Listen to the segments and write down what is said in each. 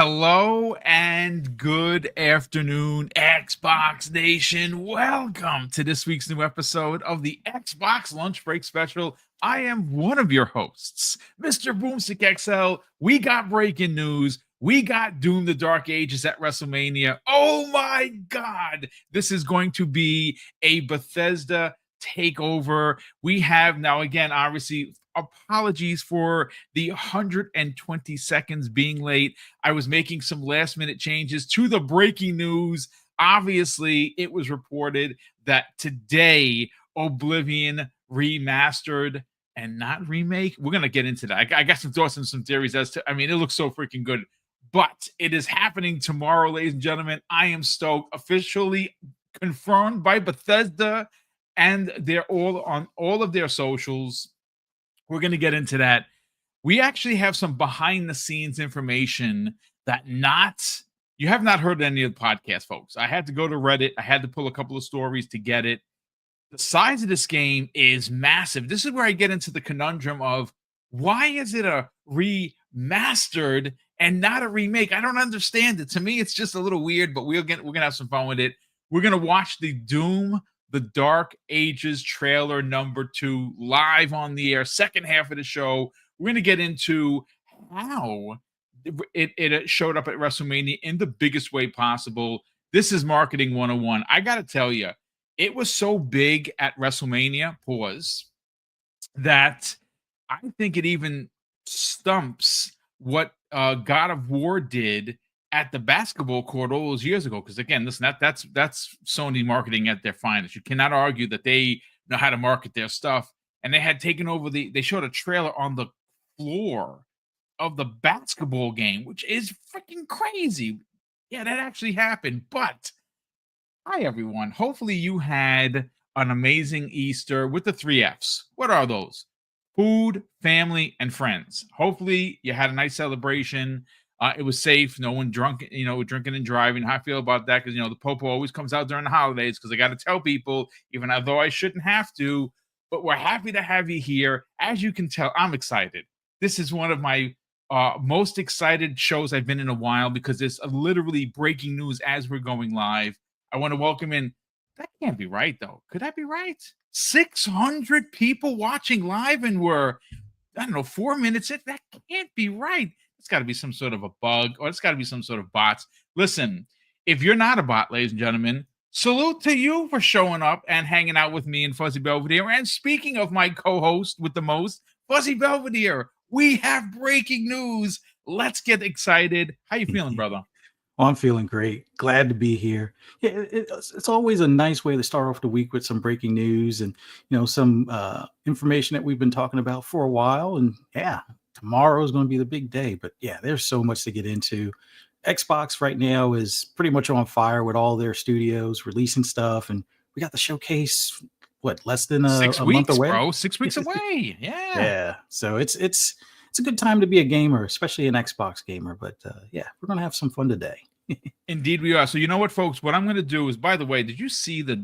Hello and good afternoon, Xbox Nation. Welcome to this week's new episode of the Xbox Lunch Break Special. I am one of your hosts, Mr. BoomStick XL. We got breaking news. We got Doom the Dark Ages at WrestleMania. Oh my God. This is going to be a Bethesda takeover. We have now, again, obviously, apologies for the 120 seconds being late. I was making some last minute changes to the breaking news. Obviously, it was reported that today Oblivion Remastered and not remake. We're going to get into that. I got some thoughts and some theories as to, it looks so freaking good. But it is happening tomorrow, ladies and gentlemen. I am stoked. Officially confirmed by Bethesda, and they're all on all of their socials. We're going to get into that. We actually have some behind the scenes information that you have not heard any of the podcast, folks. I had to go to Reddit. I had to pull a couple of stories to get it. The size of this game is massive. This is where I get into the conundrum of why is it a remastered and not a remake? I don't understand it. To me, it's just a little weird, but we're gonna have some fun with it. We're gonna watch the Doom the Dark Ages trailer number 2 live on the air, second half of the show. We're going to get into how it showed up at WrestleMania in the biggest way possible. This is marketing 101. I got to tell you, it was so big at WrestleMania, that I think it even stumps what God of War did at the basketball court all those years ago. Because again, listen, that's Sony marketing at their finest. You cannot argue that they know how to market their stuff. And they had taken over they showed a trailer on the floor of the basketball game, which is freaking crazy. Yeah, that actually happened. But hi, everyone. Hopefully you had an amazing Easter with the 3 Fs. What are those? Food, family, and friends. Hopefully you had a nice celebration. It was safe. No one drunk, drinking and driving. How I feel about that? Because, the Popo always comes out during the holidays because I got to tell people, even though I shouldn't have to, but we're happy to have you here. As you can tell, I'm excited. This is one of my most excited shows I've been in a while because it's literally breaking news as we're going live. I want to welcome in. That can't be right, though. Could that be right? 600 people watching live and we're, 4 minutes in? That can't be right. It's got to be some sort of a bug, or it's got to be some sort of bots. Listen, if you're not a bot, ladies and gentlemen, salute to you for showing up and hanging out with me and Fuzzy Belvedere. And speaking of my co-host with the most, Fuzzy Belvedere, we have breaking news. Let's get excited. How you feeling, brother? Oh, I'm feeling great. Glad to be here. Yeah, it's always a nice way to start off the week with some breaking news and some information that we've been talking about for a while. And yeah, tomorrow is going to be the big day. But yeah, there's so much to get into. Xbox right now is pretty much on fire with all their studios releasing stuff, and we got the showcase. What, less than a 6 a weeks, month away? bro. 6 weeks away. Yeah. Yeah. So it's a good time to be a gamer, especially an Xbox gamer. But yeah, we're gonna have some fun today. Indeed, we are. So you know what, folks? What I'm going to do is, by the way, did you see the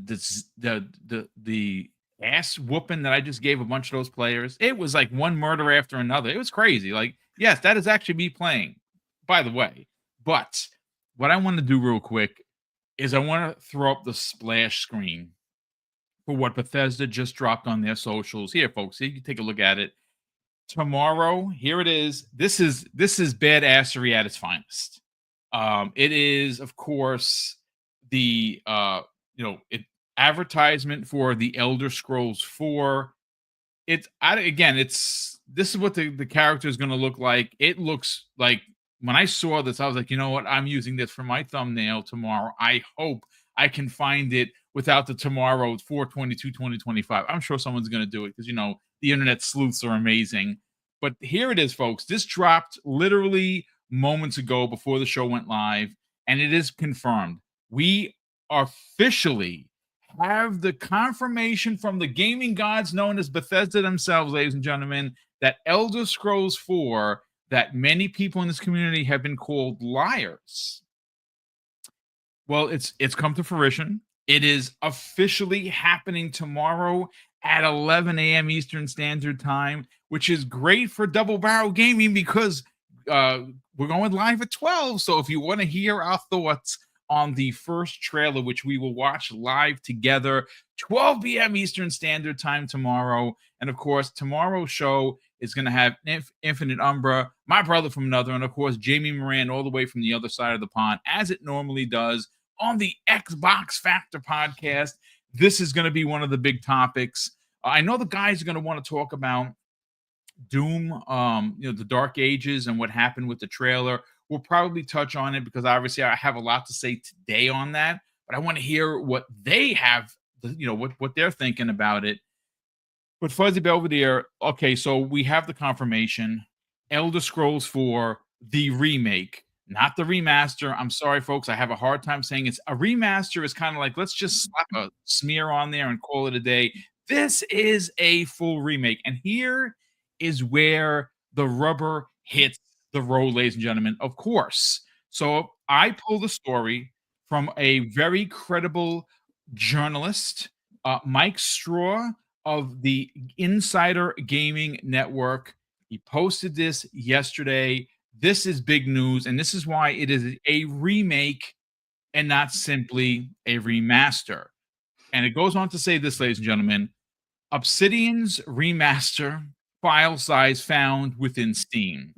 ass whooping that I just gave a bunch of those players? It was like one murder after another. It was crazy. Like, yes, that is actually me playing, by the way. But what I want to do real quick is I want to throw up the splash screen for what Bethesda just dropped on their socials. Here, folks, so you can take a look at it. Tomorrow, here it is. This is badassery at its finest. It is, of course, the advertisement for the Elder Scrolls 4. This is what the character is going to look like. It looks like, when I saw this, I was like, you know what? I'm using this for my thumbnail tomorrow. I hope I can find it without the tomorrow 4/22/2025. I'm sure someone's going to do it because, the internet sleuths are amazing. But here it is, folks. This dropped literally moments ago before the show went live, and it is confirmed. We officially have the confirmation from the gaming gods known as Bethesda themselves, ladies and gentlemen, that Elder Scrolls 4, that many people in this community have been called liars. Well, it's come to fruition. It is officially happening tomorrow at 11 a.m. Eastern Standard Time, which is great for Double Barrel Gaming because we're going live at 12. So if you want to hear our thoughts on the first trailer, which we will watch live together, 12 p.m. Eastern Standard Time tomorrow. And of course, tomorrow's show is going to have Infinite Umbra, my brother from another, and of course, Jamie Moran all the way from the other side of the pond, as it normally does on the Xbox Factor podcast. This is going to be one of the big topics. I know the guys are going to want to talk about Doom, the Dark Ages and what happened with the trailer. We'll probably touch on it because obviously I have a lot to say today on that, but I want to hear what they have, what they're thinking about it. But Fuzzy Belvedere, okay, so we have the confirmation. Elder Scrolls 4, the remake, not the remaster. I'm sorry, folks. I have a hard time saying it's a remaster. Is kind of like, let's just slap a smear on there and call it a day. This is a full remake. And here is where the rubber hits the road, ladies and gentlemen. Of course. So I pulled the story from a very credible journalist, Mike Straw of the Insider Gaming Network. He posted this yesterday. This is big news, and this is why it is a remake and not simply a remaster. And it goes on to say this, ladies and gentlemen: Obsidian's remaster file size found within Steam.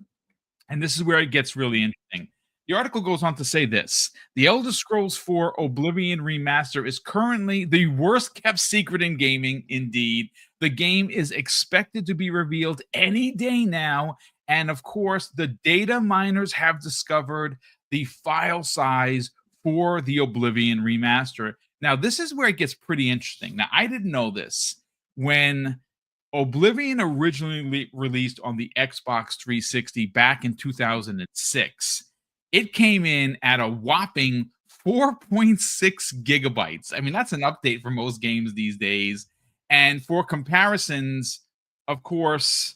And this is where it gets really interesting. The article goes on to say this: The Elder Scrolls 4 Oblivion Remaster is currently the worst kept secret in gaming, indeed. The game is expected to be revealed any day now. And of course, the data miners have discovered the file size for the Oblivion Remaster. Now, this is where it gets pretty interesting. Now, I didn't know this. When Oblivion originally released on the Xbox 360 back in 2006, it came in at a whopping 4.6 gigabytes. I mean, that's an update for most games these days. And for comparisons, of course,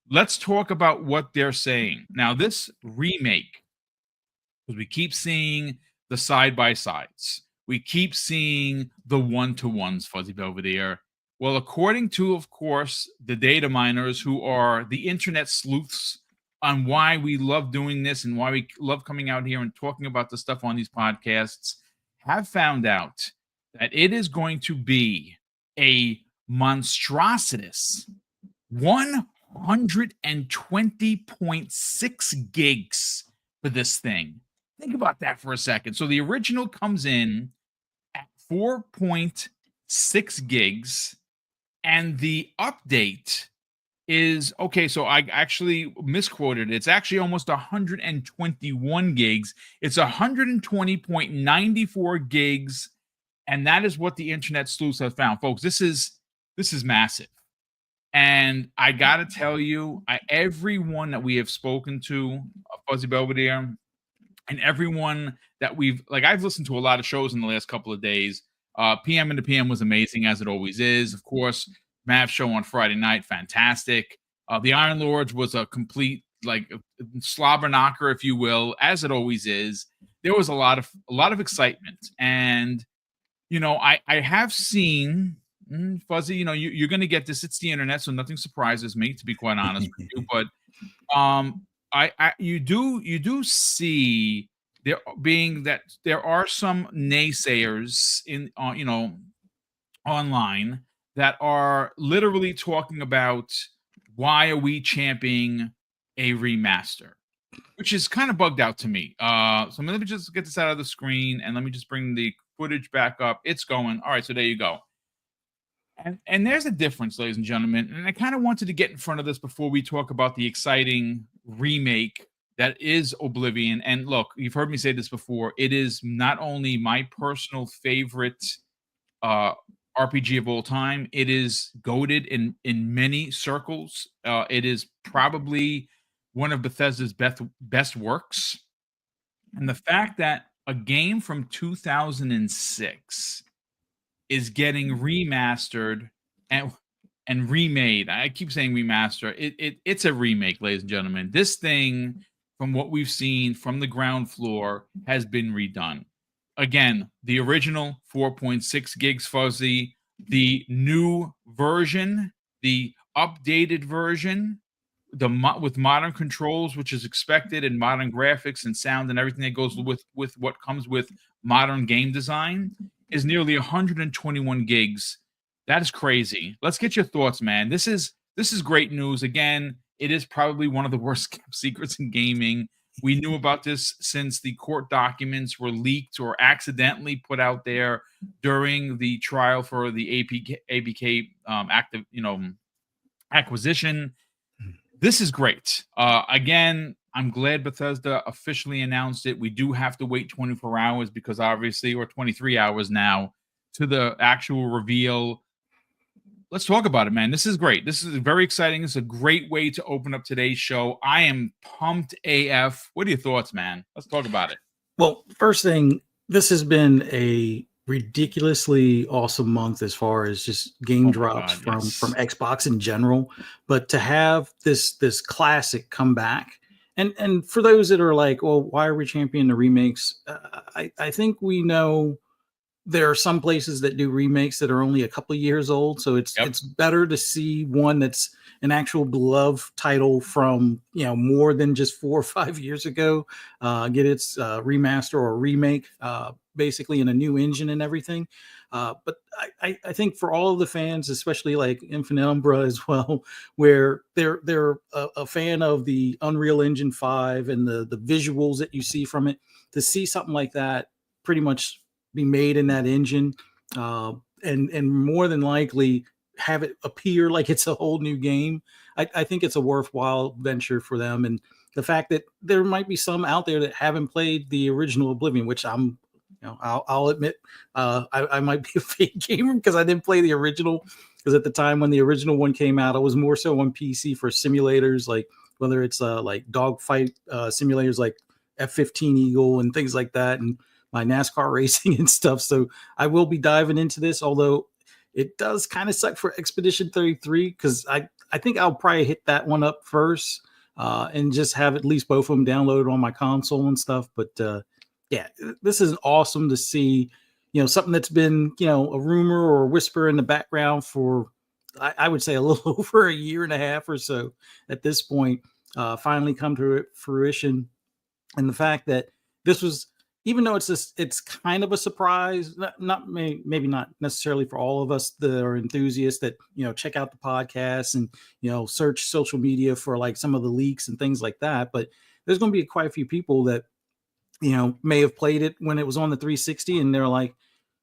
let's talk about what they're saying. Now, this remake, because we keep seeing the side-by-sides. We keep seeing the one-to-ones, Fuzzy Belvedere. Well, according to, of course, the data miners, who are the internet sleuths on why we love doing this and why we love coming out here and talking about the stuff on these podcasts, have found out that it is going to be a monstrous 120.6 gigs for this thing. Think about that for a second. So the original comes in at 4.6 gigs, and the update is, okay, so I actually misquoted. It's actually almost 121 gigs. It's 120.94 gigs, and that is what the internet sleuths have found. Folks, this is massive. And I got to tell you, everyone that we have spoken to, Fuzzy Belvedere, and everyone that I've listened to a lot of shows in the last couple of days. PM and the PM was amazing, as it always is. Of course, Mav's show on Friday night, fantastic. The Iron Lords was a complete slobber knocker, if you will, as it always is. There was a lot of excitement, and I have seen Fuzzy. You're going to get this. It's the internet, so nothing surprises me, to be quite honest with you. But you do see there are some naysayers in online that are literally talking about, why are we championing a remaster, which is kind of bugged out to me. So let me just get this out of the screen, and let me just bring the footage back up. It's going. All right, so there you go. And there's a difference, ladies and gentlemen. And I kind of wanted to get in front of this before we talk about the exciting remake that is Oblivion. And look, you've heard me say this before. It is not only my personal favorite RPG of all time. It is goated in many circles. It is probably one of Bethesda's best works. And the fact that a game from 2006 is getting remastered and remade. I keep saying remaster. It's a remake, ladies and gentlemen. This thing, from what we've seen from the ground floor, has been redone. Again, the original 4.6 gigs Fuzzy, the new version, the updated version, with modern controls, which is expected, and modern graphics and sound and everything that goes with what comes with modern game design, is nearly 121 gigs. That is crazy. Let's get your thoughts, man. This is great news. Again, it is probably one of the worst kept secrets in gaming. We knew about this since the court documents were leaked or accidentally put out there during the trial for the ABK active, acquisition. This is great. Again, I'm glad Bethesda officially announced it. We do have to wait 24 hours because obviously, or 23 hours now, to the actual reveal. Let's talk about it, man. This is great. This is very exciting. It's a great way to open up today's show. I am pumped AF. What are your thoughts, man? Let's talk about it. Well, first thing, this has been a ridiculously awesome month as far as just game drops from Xbox in general. But to have this classic come back, and for those that are like, well, why are we championing the remakes? I think we know there are some places that do remakes that are only a couple of years old, so it's better to see one that's an actual beloved title from more than just 4 or 5 years ago get its remaster or remake basically in a new engine and everything. But I think for all of the fans, especially like Infinite Umbra as well, where they're a fan of the Unreal Engine 5 and the visuals that you see from it, to see something like that pretty much be made in that engine and more than likely have it appear like it's a whole new game. I think it's a worthwhile venture for them. And the fact that there might be some out there that haven't played the original Oblivion, which I'll admit I might be a fake gamer because I didn't play the original, because at the time when the original one came out, I was more so on PC for simulators, like whether it's like dogfight simulators like F-15 Eagle and things like that, and my NASCAR racing and stuff. So I will be diving into this, although it does kind of suck for Expedition 33 because I think I'll probably hit that one up first and just have at least both of them downloaded on my console and stuff. But yeah, this is awesome to see, something that's been, a rumor or a whisper in the background for, I would say, a little over a year and a half or so at this point, finally come to fruition. And the fact that this was, even though it's kind of a surprise, maybe not necessarily for all of us that are enthusiasts that, check out the podcast and, search social media for like some of the leaks and things like that. But there's going to be quite a few people that, may have played it when it was on the 360 and they're like,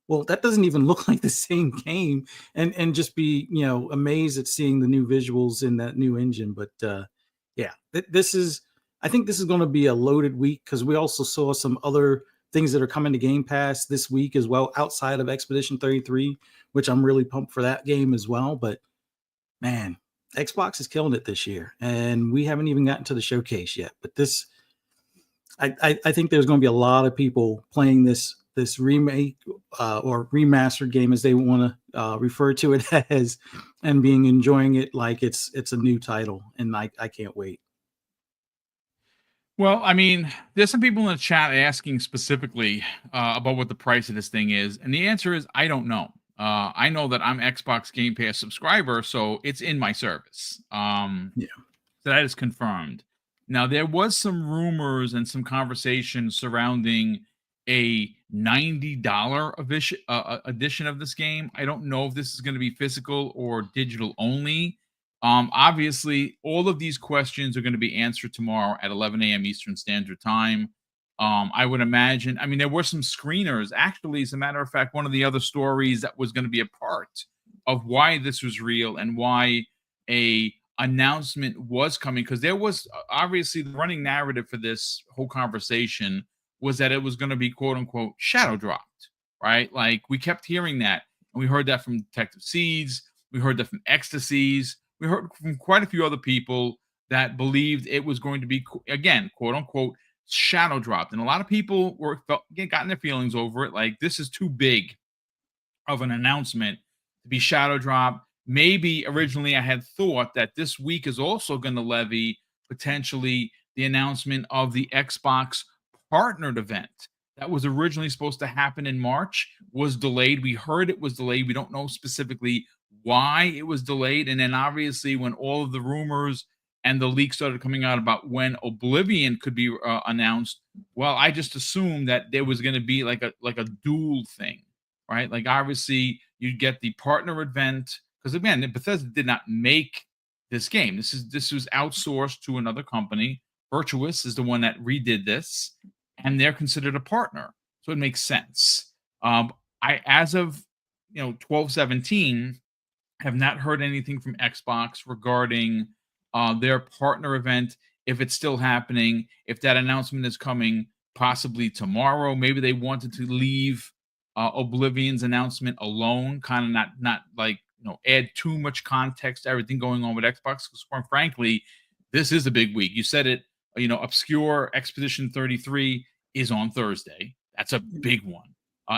well, that doesn't even look like the same game, and just be, amazed at seeing the new visuals in that new engine. But yeah, I think this is going to be a loaded week because we also saw some other things that are coming to Game Pass this week as well, outside of Expedition 33, which I'm really pumped for that game as well. But man, Xbox is killing it this year, and we haven't even gotten to the showcase yet. But this, I think there's going to be a lot of people playing this remake or remastered game, as they want to refer to it as, and enjoying it like it's a new title, and I can't wait. Well, I mean, there's some people in the chat asking specifically about what the price of this thing is, and the answer is I don't know. I know that I'm Xbox Game Pass subscriber, so it's in my service. So that is confirmed. Now, there was some rumors and some conversation surrounding a $90 edition of this game. I don't know if this is going to be physical or digital only. Obviously, all of these questions are going to be answered tomorrow at 11 a.m. Eastern Standard Time. I would imagine. I mean, there were some screeners. Actually, as a matter of fact, one of the other stories that was going to be a part of why this was real and why a announcement was coming, because there was obviously the running narrative for this whole conversation was that it was going to be quote unquote shadow dropped, right? Like we kept hearing that, and we heard that from Detective Seeds, we heard that from Ecstasies, we heard from quite a few other people that believed it was going to be, again, quote unquote, shadow dropped. And a lot of people gotten their feelings over it. Like, this is too big of an announcement to be shadow dropped. Maybe originally I had thought that this week is also going to levy potentially the announcement of the Xbox partnered event that was originally supposed to happen in March, was delayed. We heard it was delayed. We don't know specifically why it was delayed. And then obviously when all of the rumors and the leaks started coming out about when Oblivion could be announced, well, I just assumed that there was going to be like a dual thing, right? Like obviously you'd get the partner event because again, Bethesda did not make this game. This was outsourced to another company. Virtuous is the one that redid this, and they're considered a partner, so it makes sense. I as of 12/17 have not heard anything from Xbox regarding their partner event, if it's still happening, if that announcement is coming possibly tomorrow. Maybe they wanted to leave Oblivion's announcement alone, kind of not like add too much context to everything going on with Xbox. Because quite frankly, this is a big week. You said it. Obscure Expedition 33 is on Thursday. That's a big one.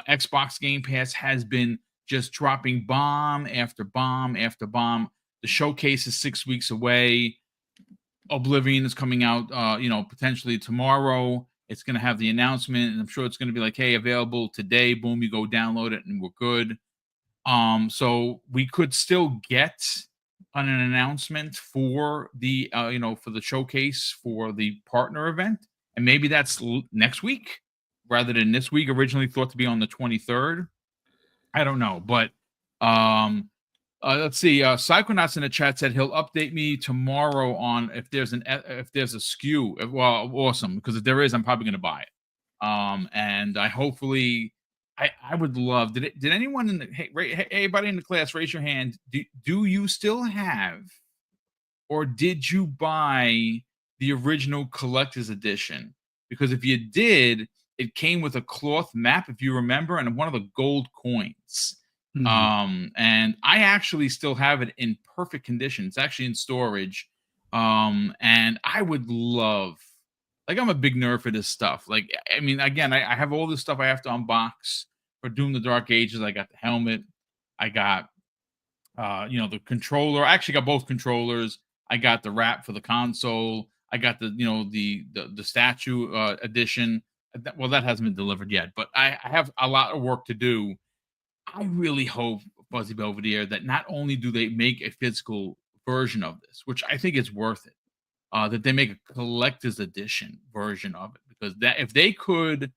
Xbox Game Pass has been just dropping bomb after bomb after bomb. The showcase is 6 weeks away. Oblivion is coming out, potentially tomorrow. It's going to have the announcement, and I'm sure it's going to be like, hey, available today. Boom, you go download it, and we're good. So we could still get an announcement for the, for the showcase for the partner event, and maybe that's next week rather than this week. Originally thought to be on the 23rd. I don't know, but let's see. Psychonauts in the chat said he'll update me tomorrow on if there's a SKU. Well, awesome, because if there is, I'm probably going to buy it. And I hopefully, I would love. Did anyone in the hey, anybody in the class raise your hand? Do you still have, or did you buy the original collector's edition? Because if you did, it came with a cloth map, if you remember, and one of the gold coins. And I actually still have it in perfect condition. It's actually in storage. And I would love, like, I'm a big nerd for this stuff. Like, I mean, again, I have all this stuff I have to unbox for Doom the Dark Ages. I got the helmet. I got, the controller. I actually got both controllers. I got the wrap for the console. I got the, the statue edition. Well, that hasn't been delivered yet, but I have a lot of work to do. I really hope, Fuzzy Belvedere, that not only do they make a physical version of this, which I think is worth it, that they make a collector's edition version of it, because that if they could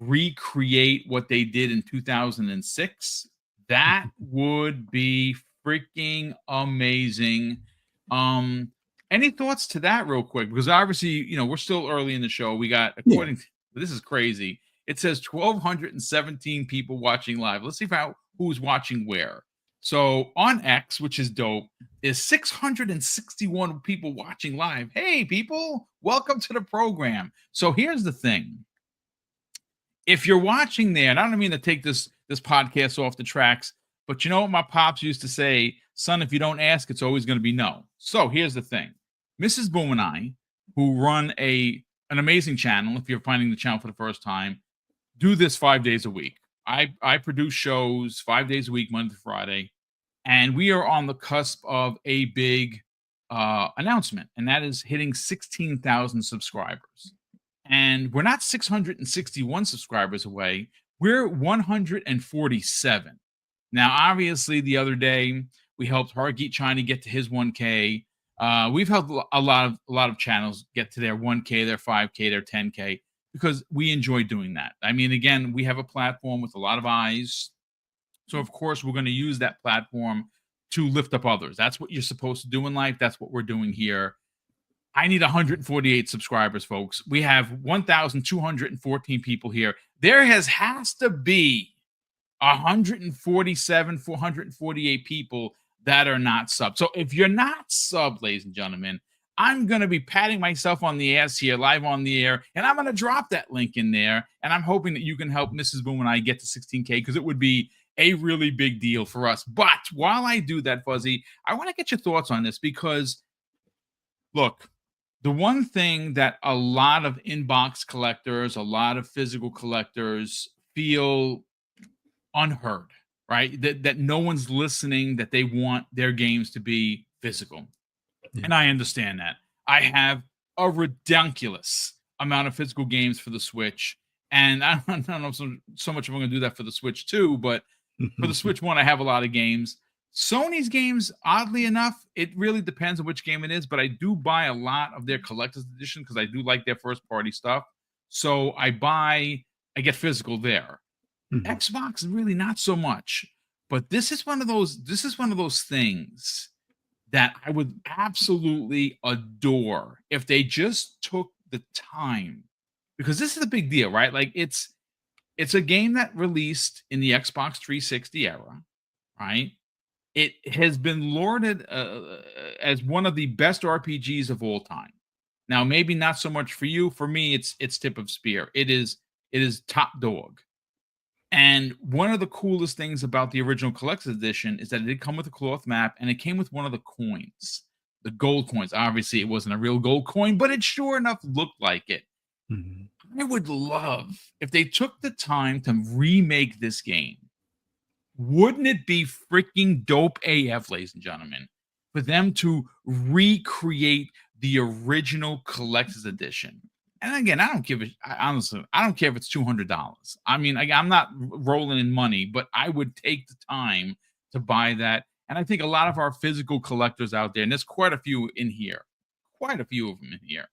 recreate what they did in 2006, that would be freaking amazing. Any thoughts to that real quick? Because obviously, we're still early in the show. We got, according to, this is crazy. It says 1,217 people watching live. Let's see who's watching where. So on X, which is dope, is 661 people watching live. Hey, people, welcome to the program. So here's the thing. If you're watching there, and I don't mean to take this podcast off the tracks, but you know what my pops used to say, son, if you don't ask, it's always going to be no. So here's the thing. Mrs. Boom and I, who run an amazing channel, if you're finding the channel for the first time, do this 5 days a week. I produce shows 5 days a week, Monday to Friday, and we are on the cusp of a big announcement, and that is hitting 16,000 subscribers. And we're not 661 subscribers away. We're 147. Now, obviously, the other day we helped Hargeet China get to his 1K. We've helped a lot of channels get to their 1K, their 5K, their 10K, because we enjoy doing that. I mean, again, we have a platform with a lot of eyes. So, of course, we're going to use that platform to lift up others. That's what you're supposed to do in life. That's what we're doing here. I need 148 subscribers, folks. We have 1,214 people here. There has to be 147, 448 people that are not subbed. So if you're not subbed, ladies and gentlemen, I'm going to be patting myself on the ass here live on the air, and I'm going to drop that link in there, and I'm hoping that you can help Mrs. Boom and I get to 16K, because it would be a really big deal for us. But while I do that, Fuzzy, I want to get your thoughts on this, because, look, the one thing that a lot of inbox collectors, a lot of physical collectors feel unheard, right? That no one's listening, that they want their games to be physical. Yeah. And I understand that. I have a ridiculous amount of physical games for the Switch. And I don't know so much if I'm going to do that for the Switch 2, but for the Switch 1, I have a lot of games. Sony's games, oddly enough, it really depends on which game it is, but I do buy a lot of their collector's edition because I do like their first party stuff. So I get physical there. Mhm. Xbox really not so much. But this is one of those things that I would absolutely adore if they just took the time, because this is a big deal, right? Like it's a game that released in the Xbox 360 era, right? It has been lauded as one of the best RPGs of all time. Now, maybe not so much for you. For me, it's tip of spear. It is top dog. And one of the coolest things about the original collector's edition is that it did come with a cloth map and it came with one of the coins, the gold coins. Obviously, it wasn't a real gold coin, but it sure enough looked like it. Mhm. I would love if they took the time to remake this game. Wouldn't it be freaking dope AF, ladies and gentlemen, for them to recreate the original collector's edition? And again, I don't give a honestly, I don't care if it's $200. I mean, I'm not rolling in money, but I would take the time to buy that. And I think a lot of our physical collectors out there, and there's quite a few in here, quite a few of them in here,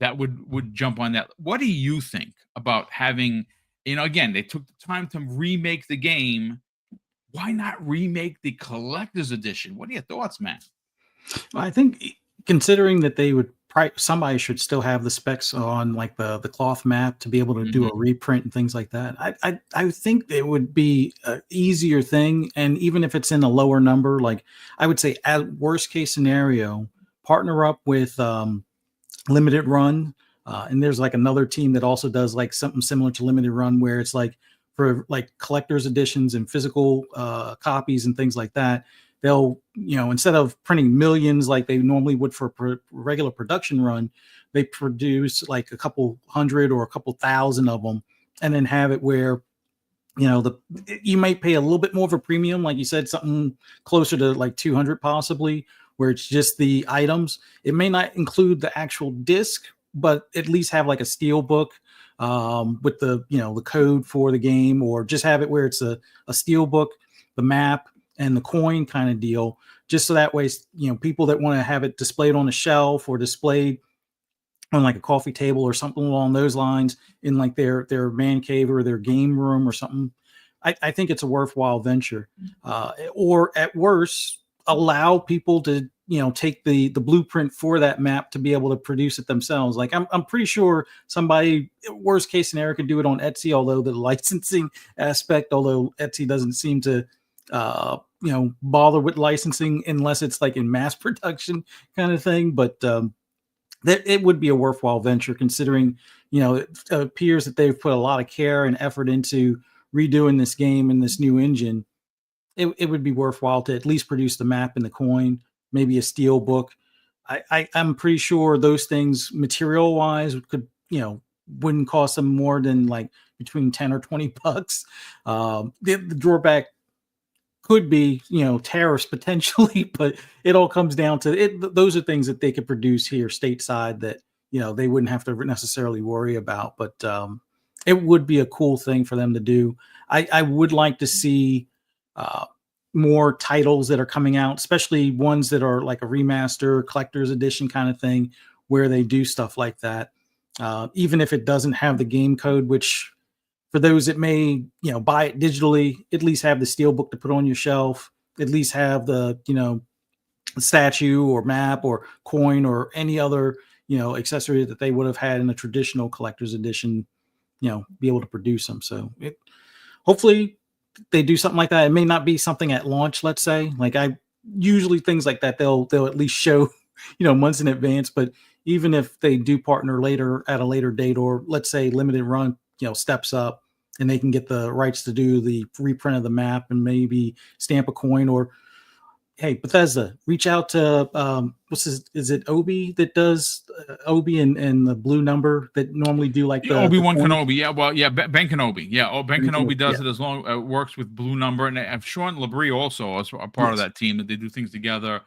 that would jump on that. What do you think about having, again, they took the time to remake the game, why not remake the collector's edition? What are your thoughts, man? Well, I think considering that they would somebody should still have the specs on like the cloth map to be able to do a Mhm. reprint and things like that. I think it would be an easier thing, and even if it's in a lower number, like I would say, at worst case scenario, partner up with limited run. And there's like another team that also does like something similar to limited run, where it's like for like collector's editions and physical copies and things like that. They'll, instead of printing millions like they normally would for regular production run, they produce like a couple hundred or a couple thousand of them, and then have it where the you might pay a little bit more of a premium, like you said, something closer to like 200 possibly, where it's just the items. It may not include the actual disc, but at least have like a steel book with the code for the game, or just have it where it's a steel book, the map, and the coin kind of deal, just so that way people that want to have it displayed on a shelf or displayed on like a coffee table or something along those lines in like their man cave or their game room or something. I think it's a worthwhile venture. Or at worst, allow people to take the blueprint for that map to be able to produce it themselves. Like I'm pretty sure somebody, worst case scenario, could do it on Etsy, although the licensing aspect, although Etsy doesn't seem to bother with licensing unless it's like in mass production kind of thing. But that it would be a worthwhile venture, considering it appears that they've put a lot of care and effort into redoing this game and this new engine. It would be worthwhile to at least produce the map and the coin, maybe a steel book. I'm pretty sure those things, material wise, could wouldn't cost them more than like between 10 or $20. The drawback could be tariffs potentially, but it all comes down to it. Those are things that they could produce here stateside that they wouldn't have to necessarily worry about. But it would be a cool thing for them to do. I would like to see uh, more titles that are coming out, especially ones that are like a remaster collector's edition kind of thing, where they do stuff like that, even if it doesn't have the game code, which for those that may buy it digitally, at least have the steel book to put on your shelf, at least have the statue or map or coin or any other accessory that they would have had in a traditional collector's edition, be able to produce them. So hopefully they do something like that. It may not be something at launch, let's say. Like I usually, things like that they'll at least show months in advance. But even if they do partner later at a later date, or let's say limited run steps up and they can get the rights to do the reprint of the map and maybe stamp a coin, or hey, Bethesda, reach out to what's his, is it Obi that does Obi and the blue number that normally do like Yeah, the Obi-Wan coins? Kenobi. Yeah, well, yeah, Ben Kenobi. Yeah, Ben Kenobi Yeah. does it as long works with Blue Number, and Sean Labrie also is a part of Yes. that team that they do things together.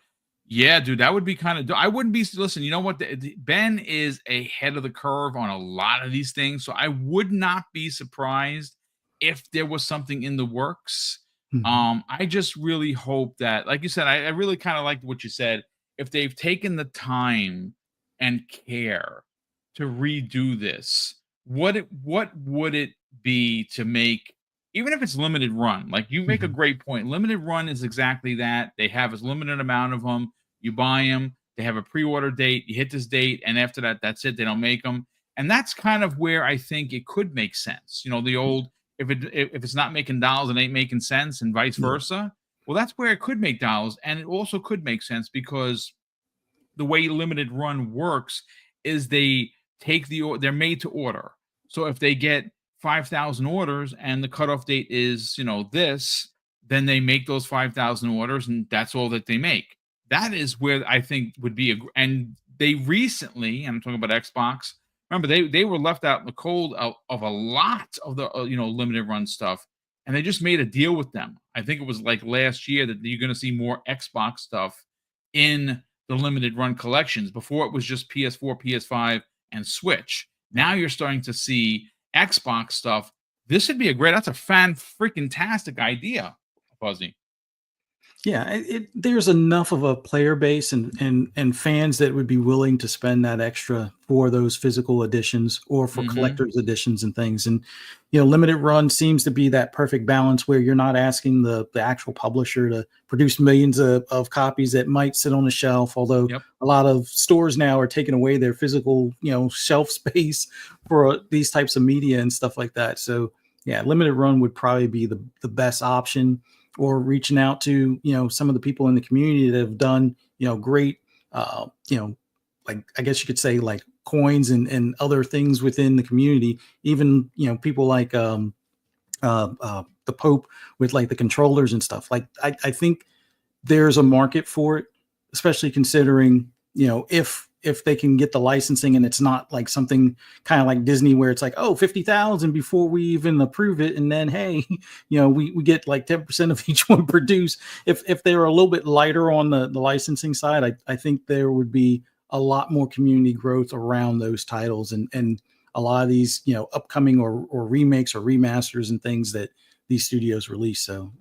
Yeah, dude, that would be kind of. I wouldn't be. Listen, you know what? Ben is ahead of the curve on a lot of these things, so I would not be surprised if there was something in the works. Mhm. I just really hope that, like you said, I really kind of liked what you said. If they've taken the time and care to redo this, what would it be to make, even if it's limited run? Like, you make a Mhm. great point. Limited run is exactly that. They have a limited amount of them. You buy them. They have a pre-order date. You hit this date, and after that, that's it. They don't make them, and that's kind of where I think it could make sense. The old, if it's not making dollars, it ain't making sense, and vice Yeah. versa. Well, that's where it could make dollars, and it also could make sense because the way limited run works is they're made to order. So if they get 5,000 orders and the cutoff date is, this, then they make those 5,000 orders, and that's all that they make. That is where I think would be and they recently, and I'm talking about Xbox. Remember, they were left out in the cold of a lot of the limited run stuff, and they just made a deal with them. I think it was like last year that you're going to see more Xbox stuff in the limited run collections. Before, it was just PS4, PS5, and Switch. Now you're starting to see Xbox stuff. This would be that's a fan freaking tastic idea, Fuzzy. Yeah, there's enough of a player base and fans that would be willing to spend that extra for those physical editions or for Mm-hmm. collectors editions and things. And limited run seems to be that perfect balance where you're not asking the actual publisher to produce millions of copies that might sit on a shelf. Although Yep. a lot of stores now are taking away their physical shelf space for these types of media and stuff like that. So yeah, limited run would probably be the best option, or reaching out to some of the people in the community that have done great like, I guess you could say, like coins and other things within the community. Even people like the Pope with like the controllers and stuff. Like I think there's a market for it, especially considering if they can get the licensing and it's not like something kind of like Disney where it's like, oh, 50,000 before we even approve it, and then hey, we get like 10% of each one produced. If they're a little bit lighter on the licensing side, I think there would be a lot more community growth around those titles, and a lot of these upcoming or remakes or remasters and things that these studios release. So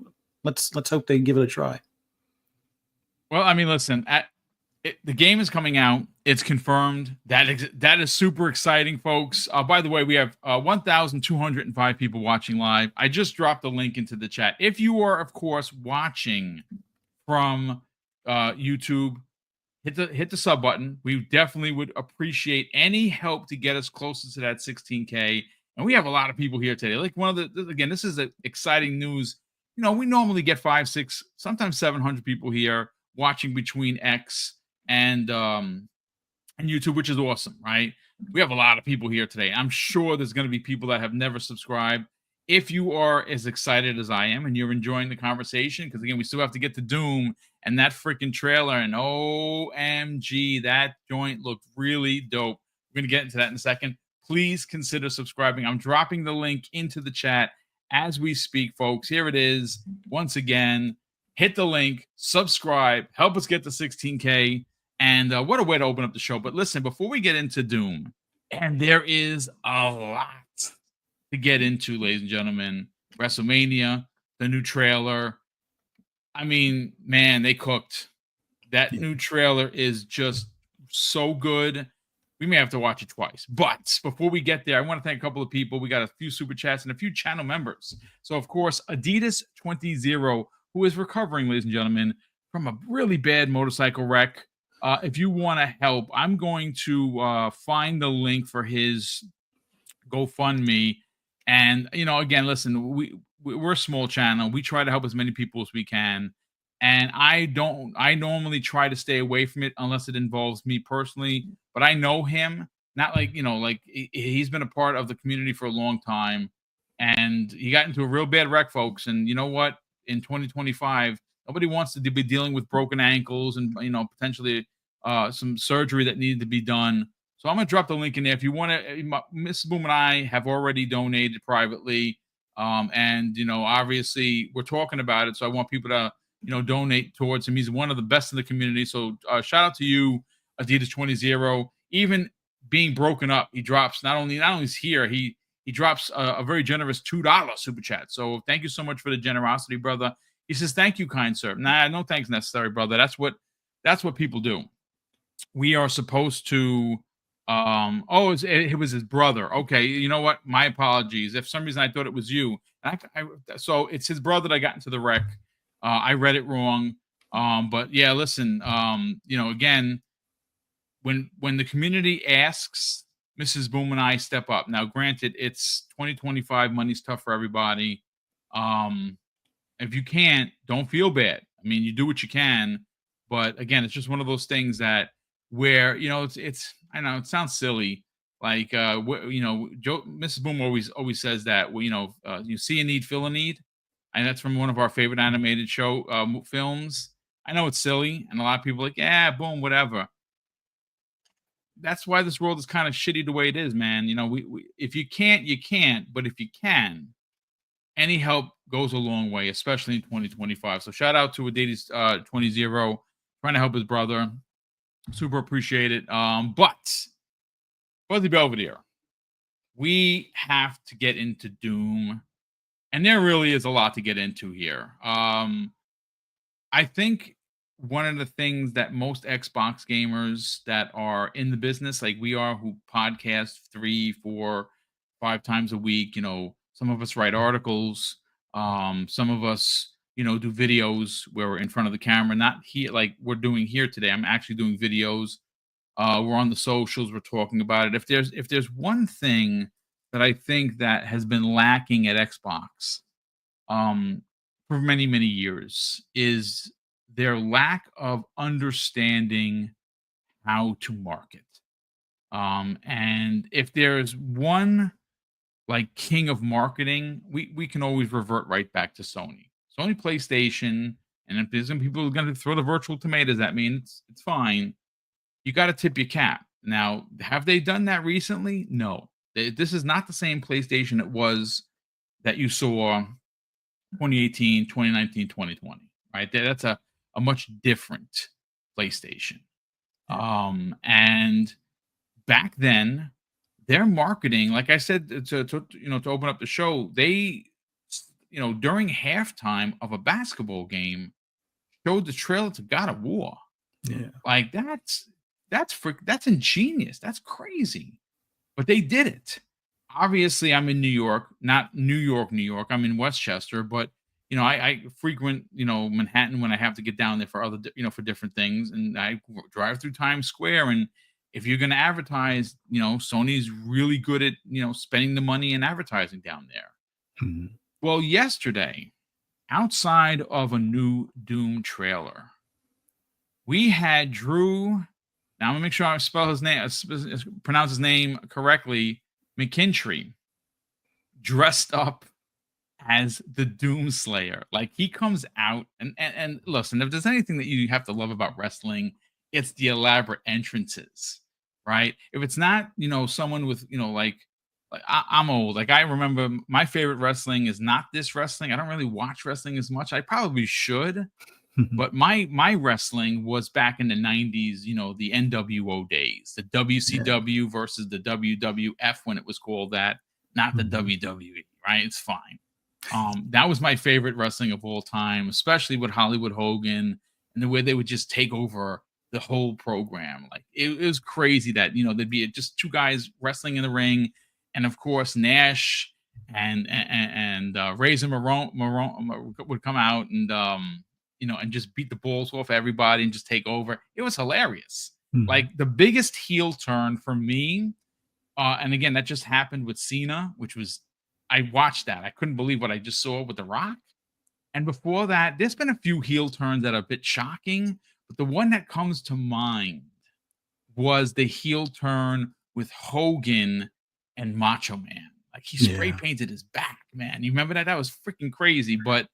let's hope they give it a try. Well, I mean, listen, the game is coming out. It's confirmed. That is super exciting, folks. By the way, we have 1,205 people watching live. I just dropped the link into the chat. If you are, of course, watching from YouTube, hit the sub button. We definitely would appreciate any help to get us closer to that 16K. And we have a lot of people here today. Like, again, this is exciting news. We normally get 5, 6, sometimes 700 people here watching between X and YouTube, which is awesome, right? We have a lot of people here today. I'm sure there's going to be people that have never subscribed. If you are as excited as I am and you're enjoying the conversation, because again, we still have to get to Doom and that freaking trailer, and OMG, that joint looked really dope. We're going to get into that in a second. Please consider subscribing. I'm dropping the link into the chat as we speak, folks. Here it is. Once again, hit the link, subscribe, help us get to 16K. And what a way to open up the show. But listen, before we get into Doom, and there is a lot to get into, ladies and gentlemen. WrestleMania, the new trailer. I mean, man, they cooked. That Yeah. new trailer is just so good. We may have to watch it twice. But before we get there, I want to thank a couple of people. We got a few super chats and a few channel members. So, of course, Adidas20, who is recovering, ladies and gentlemen, from a really bad motorcycle wreck. If you want to help, I'm going to find the link for his GoFundMe. And again, listen, we're a small channel. We try to help as many people as we can. And I normally try to stay away from it unless it involves me personally. But I know him, not like, like he's been a part of the community for a long time. And he got into a real bad wreck, folks. And you know what? In 2025, nobody wants to be dealing with broken ankles and, potentially some surgery that needed to be done. So I'm going to drop the link in there. If you want to, Mrs. Boom and I have already donated privately. And, obviously we're talking about it. So I want people to, donate towards him. He's one of the best in the community. So shout out to you, Adidas20. Even being broken up, he drops not only is here, he he drops a very generous $2 super chat. So thank you so much for the generosity, brother. He says, "Thank you, kind sir." Nah, no thanks necessary, brother. That's what people do. We are supposed to. It was his brother. Okay, you know what? My apologies. If for some reason I thought it was you, so it's his brother that got into the wreck. I read it wrong. But yeah, listen. Again, when the community asks, Mrs. Boom and I step up. Now, granted, it's 2025. Money's tough for everybody. If you can't, don't feel bad. I mean, you do what you can, but again, it's just one of those things that where it's I know it sounds silly, like Mrs. Boom always says that you see a need, fill a need, and that's from one of our favorite animated show films. I know it's silly, and a lot of people are like, yeah, boom, whatever. That's why this world is kind of shitty the way it is, man. We if you can't, you can't, but if you can, any help goes a long way, especially in 2025. So shout out to Adades 20 trying to help his brother. Super appreciate it. But Fuzzy Belvedere, we have to get into Doom, and there really is a lot to get into here. I think one of the things that most Xbox gamers that are in the business, like we are, who podcast 3, 4, 5 times a week, some of us write articles, some of us, do videos where we're in front of the camera, not here like we're doing here today. I'm actually doing videos. We're on the socials, we're talking about it. If there's one thing that I think that has been lacking at Xbox, for many, many years, is their lack of understanding how to market. And if there's one like king of marketing, we can always revert right back to Sony. Sony PlayStation, and if there's some people who are going to throw the virtual tomatoes at me, it's fine. You got to tip your cap. Now, have they done that recently? No. This is not the same PlayStation it was that you saw 2018, 2019, 2020, right? That's a much different PlayStation. And back then, their marketing, like I said, to open up the show, they, during halftime of a basketball game, showed the trailer to God of War. Yeah. Like that's ingenious. That's crazy. But they did it. Obviously, I'm in New York, not New York, New York. I'm in Westchester, but I frequent Manhattan when I have to get down there for other for different things, and I drive through Times Square. And if you're going to advertise, Sony's really good at spending the money and advertising down there. Mm-hmm. Well, yesterday, outside of a new Doom trailer, we had Drew. Now I'm gonna make sure I spell his name, pronounce his name correctly. McKintry, dressed up as the Doom Slayer. Like, he comes out and listen, if there's anything that you have to love about wrestling, it's the elaborate entrances, right? If it's not, someone with, like I'm old. Like, I remember my favorite wrestling is not this wrestling. I don't really watch wrestling as much. I probably should. But my wrestling was back in the 90s, the NWO days, the WCW versus the WWF when it was called that, not the WWE, right? It's fine. That was my favorite wrestling of all time, especially with Hollywood Hogan and the way they would just take over the whole program. Like, it was crazy that, there'd be just two guys wrestling in the ring. And of course, Nash and Razor Ramon would come out and, and just beat the balls off everybody and just take over. It was hilarious. Like, the biggest heel turn for me, and again, that just happened with Cena, which was, I watched that. I couldn't believe what I just saw with The Rock. And before that, there's been a few heel turns that are a bit shocking, but the one that comes to mind was the heel turn with Hogan and Macho Man. Like, he spray painted his back, man. You remember that? That was freaking crazy. But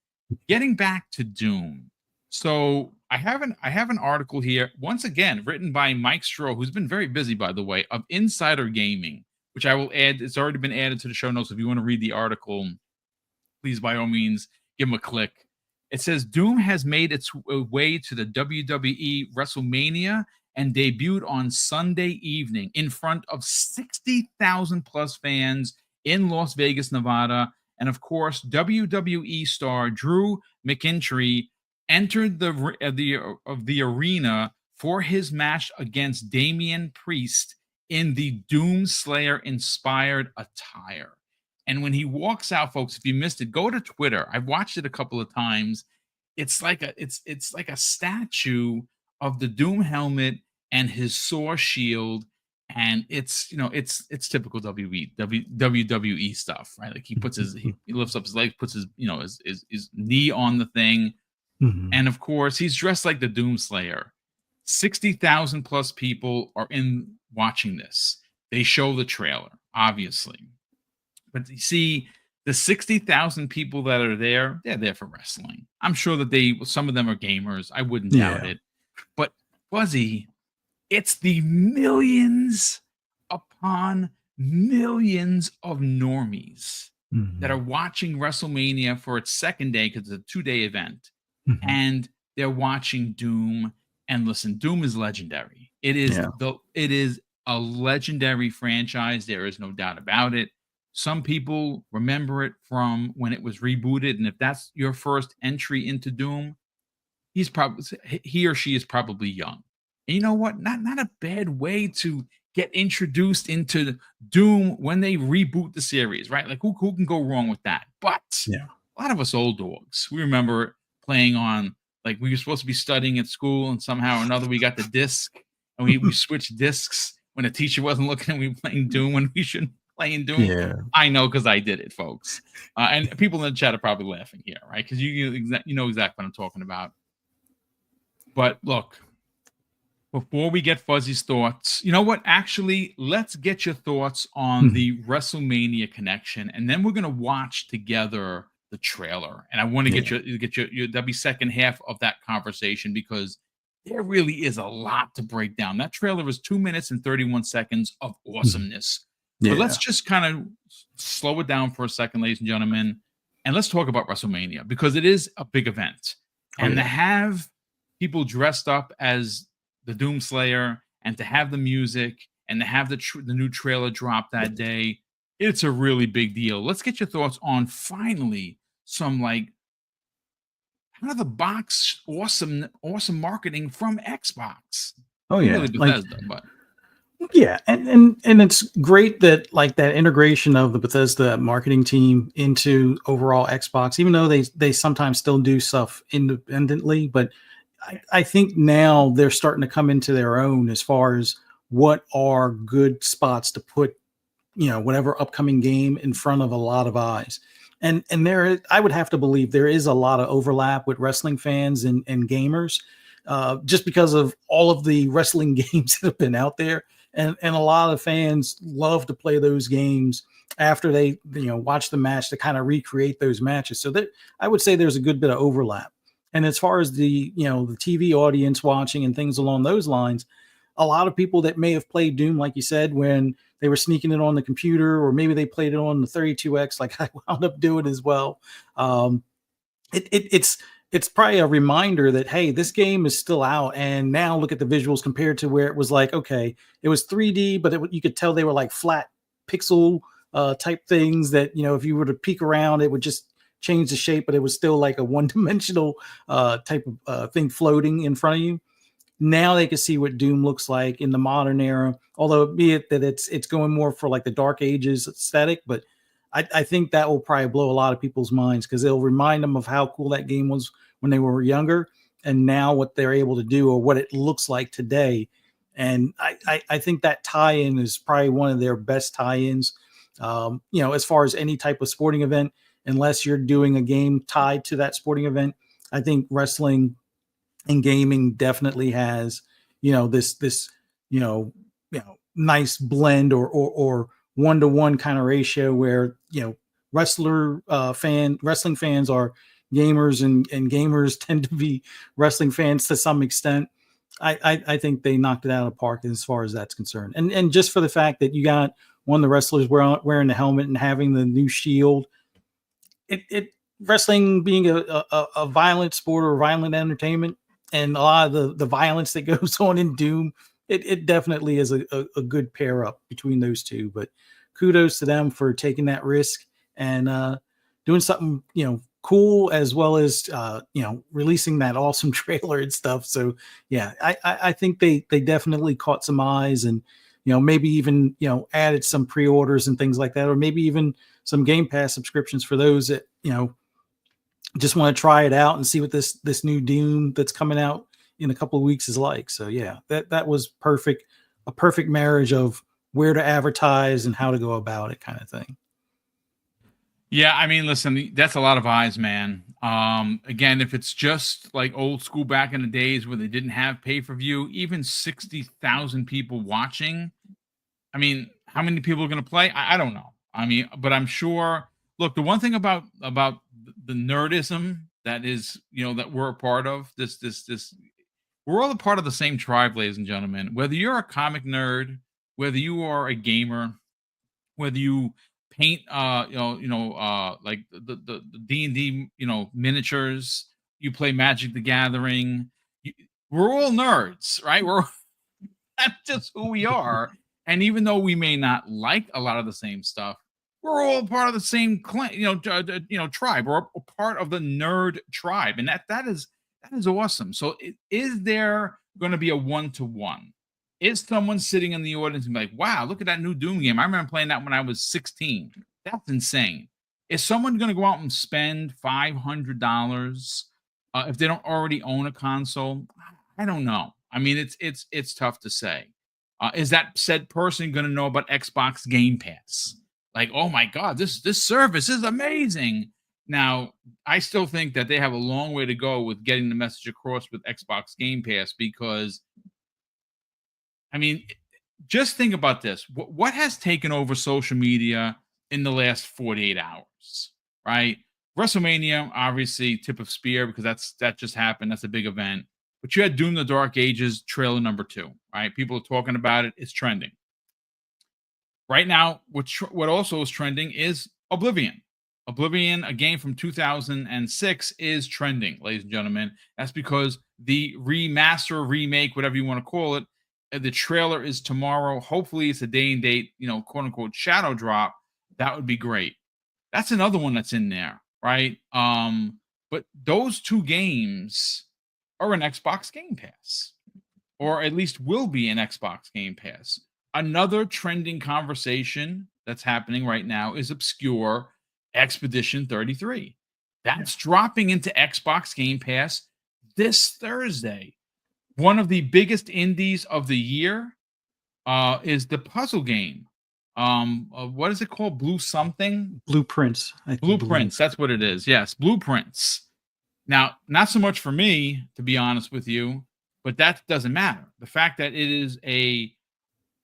getting back to Doom. So I have an article here, once again, written by Mike Stroh, who's been very busy, by the way, of Insider Gaming, which I will add. It's already been added to the show notes. If you want to read the article, please, by all means, give him a click. It says Doom has made its way to the WWE WrestleMania and debuted on Sunday evening in front of 60,000 plus fans in Las Vegas, Nevada. And of course, WWE star Drew McIntyre entered the arena for his match against Damian Priest in the Doomslayer inspired attire. And when he walks out, folks, if you missed it, go to Twitter. I've watched it a couple of times. It's like a statue of the Doom helmet and his Saw shield, and it's typical WWE stuff, right? Like he puts he lifts up his legs, puts his knee on the thing, and of course he's dressed like the Doomslayer. 60,000 plus people are in watching this. They show the trailer, obviously, but you see, the 60,000 people that are there, they're there for wrestling. I'm sure that some of them are gamers. I wouldn't doubt it. But Fuzzy, it's the millions upon millions of normies that are watching WrestleMania for its second day, because it's a 2-day event. And they're watching Doom. And listen, Doom is legendary. It is a legendary franchise. There is no doubt about it. Some people remember it from when it was rebooted, and if that's your first entry into Doom, he or she is probably young. And you know what? Not a bad way to get introduced into Doom when they reboot the series, right? Like who can go wrong with that? But a lot of us old dogs, we remember playing on, like, we were supposed to be studying at school, and somehow or another we got the disc, and we switched discs when the teacher wasn't looking, and we were playing Doom when we shouldn't playing Doom. I know, because I did it, folks. And people in the chat are probably laughing here, right? Because you know exactly what I'm talking about. But look, before we get Fuzzy's thoughts, you know what? Actually, let's get your thoughts on the WrestleMania connection, and then we're gonna watch together the trailer. And I want to get your that'll be second half of that conversation, because there really is a lot to break down. That trailer is 2 minutes and 31 seconds of awesomeness. But let's just kind of slow it down for a second, ladies and gentlemen, and let's talk about WrestleMania, because it is a big event. And to have people dressed up as the Doomslayer, and to have the music, and to have the new trailer drop that day, it's a really big deal. Let's get your thoughts on finally some like out of the box awesome marketing from Xbox. Really Bethesda, but. Yeah, and it's great that like that integration of the Bethesda marketing team into overall Xbox, even though they sometimes still do stuff independently, but I think now they're starting to come into their own as far as what are good spots to put, whatever upcoming game in front of a lot of eyes. And there, I would have to believe there is a lot of overlap with wrestling fans and gamers, just because of all of the wrestling games that have been out there. And a lot of fans love to play those games after they watch the match to kind of recreate those matches. So that I would say there's a good bit of overlap. And as far as the the TV audience watching and things along those lines, a lot of people that may have played Doom, like you said, when they were sneaking it on the computer, or maybe they played it on the 32X, like I wound up doing as well. It's probably a reminder that, hey, this game is still out, and now look at the visuals compared to where it was like, okay, it was 3D, but you could tell they were like flat pixel type things that, if you were to peek around, it would just change the shape, but it was still like a one-dimensional type of thing floating in front of you. Now they can see what Doom looks like in the modern era, although be it that it's going more for like the Dark Ages aesthetic, but I think that will probably blow a lot of people's minds, because it'll remind them of how cool that game was when they were younger, and now what they're able to do, or what it looks like today. And I think that tie-in is probably one of their best tie-ins, as far as any type of sporting event, unless you're doing a game tied to that sporting event. I think wrestling and gaming definitely has, this nice blend or one-to-one kind of ratio where, wrestling fans are gamers, and gamers tend to be wrestling fans to some extent. I think they knocked it out of the park as far as that's concerned. And just for the fact that you got one of the wrestlers wearing the helmet and having the new shield, wrestling being a violent sport or violent entertainment, and a lot of the violence that goes on in Doom, it definitely is a good pair up between those two. But kudos to them for taking that risk and doing something, cool, as well as releasing that awesome trailer and stuff. So yeah, I think they definitely caught some eyes, and maybe even added some pre-orders and things like that, or maybe even some Game Pass subscriptions for those that just want to try it out and see what this new Doom that's coming out in a couple of weeks is like. So yeah, that was perfect, a perfect marriage of where to advertise and how to go about it, kind of thing. Yeah, I mean, listen, that's a lot of eyes, man. Again, if it's just like old school back in the days where they didn't have pay-per-view, even 60,000 people watching, I mean, how many people are going to play? I don't know. I mean, but I'm sure. Look, the one thing about the nerdism that is, that we're a part of, this, we're all a part of the same tribe, ladies and gentlemen. Whether you're a comic nerd, whether you are a gamer, whether you paint, like the D&D, miniatures, you play Magic the Gathering, we're all nerds, right? That's just who we are. And even though we may not like a lot of the same stuff, we're all part of the same clan, tribe. We're a part of the nerd tribe, and that is awesome. So, is there going to be a 1-to-1? Is someone sitting in the audience and be like, "Wow, look at that new Doom game! I remember playing that when I was 16. That's insane." Is someone going to go out and spend $500 if they don't already own a console? I don't know. I mean, it's tough to say. Is that said person going to know about Xbox Game Pass? Like, oh my God, this service is amazing. Now, I still think that they have a long way to go with getting the message across with Xbox Game Pass, because, I mean, just think about this. What has taken over social media in the last 48 hours, right? WrestleMania, obviously, tip of spear, because that just happened. That's a big event. But you had Doom: The Dark Ages trailer number 2, right? People are talking about it. It's trending. Right now, what also is trending is Oblivion. Oblivion, a game from 2006, is trending, ladies and gentlemen. That's because the remaster, remake, whatever you want to call it, the trailer is tomorrow. Hopefully, it's a day and date, quote unquote, shadow drop. That would be great. That's another one that's in there, right? But those two games are an Xbox Game Pass, or at least will be an Xbox Game Pass. Another trending conversation that's happening right now is Obscure Expedition 33. That's dropping into Xbox Game Pass this Thursday. One of the biggest indies of the year is the puzzle game. What is it called? Blue something? Blueprints. Blueprints. That's what it is. Yes, Blueprints. Now, not so much for me, to be honest with you, but that doesn't matter. The fact that it is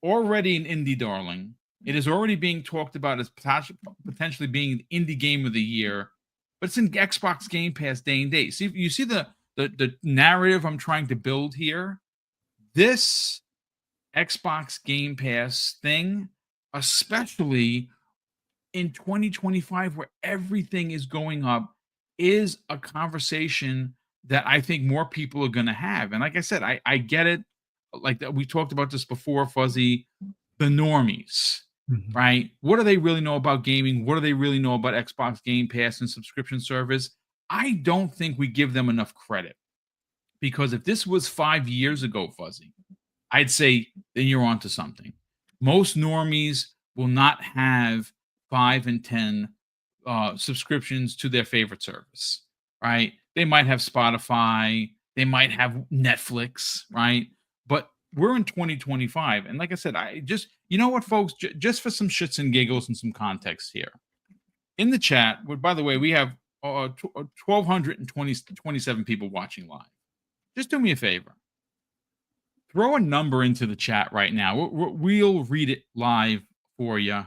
already an indie darling, it is already being talked about as potentially being an indie game of the year, but it's in Xbox Game Pass day and date. See, you see the narrative I'm trying to build here. This Xbox Game Pass thing, especially in 2025, where everything is going up, is a conversation that I think more people are going to have. And like I said, I get it. Like we talked about this before, Fuzzy, the normies, right? What do they really know about gaming? What do they really know about Xbox Game Pass and subscription service? I don't think we give them enough credit, because if this was 5 years ago, Fuzzy, I'd say then you're onto something. Most normies will not have 5 and 10 subscriptions to their favorite service, right? They might have Spotify, they might have Netflix, right? But we're in 2025, and like I said, I just, you know what, folks, just for some shits and giggles and some context here in the chat. By the way, we have 1,227 people watching live. Just do me a favor. Throw a number into the chat right now. We'll read it live for you.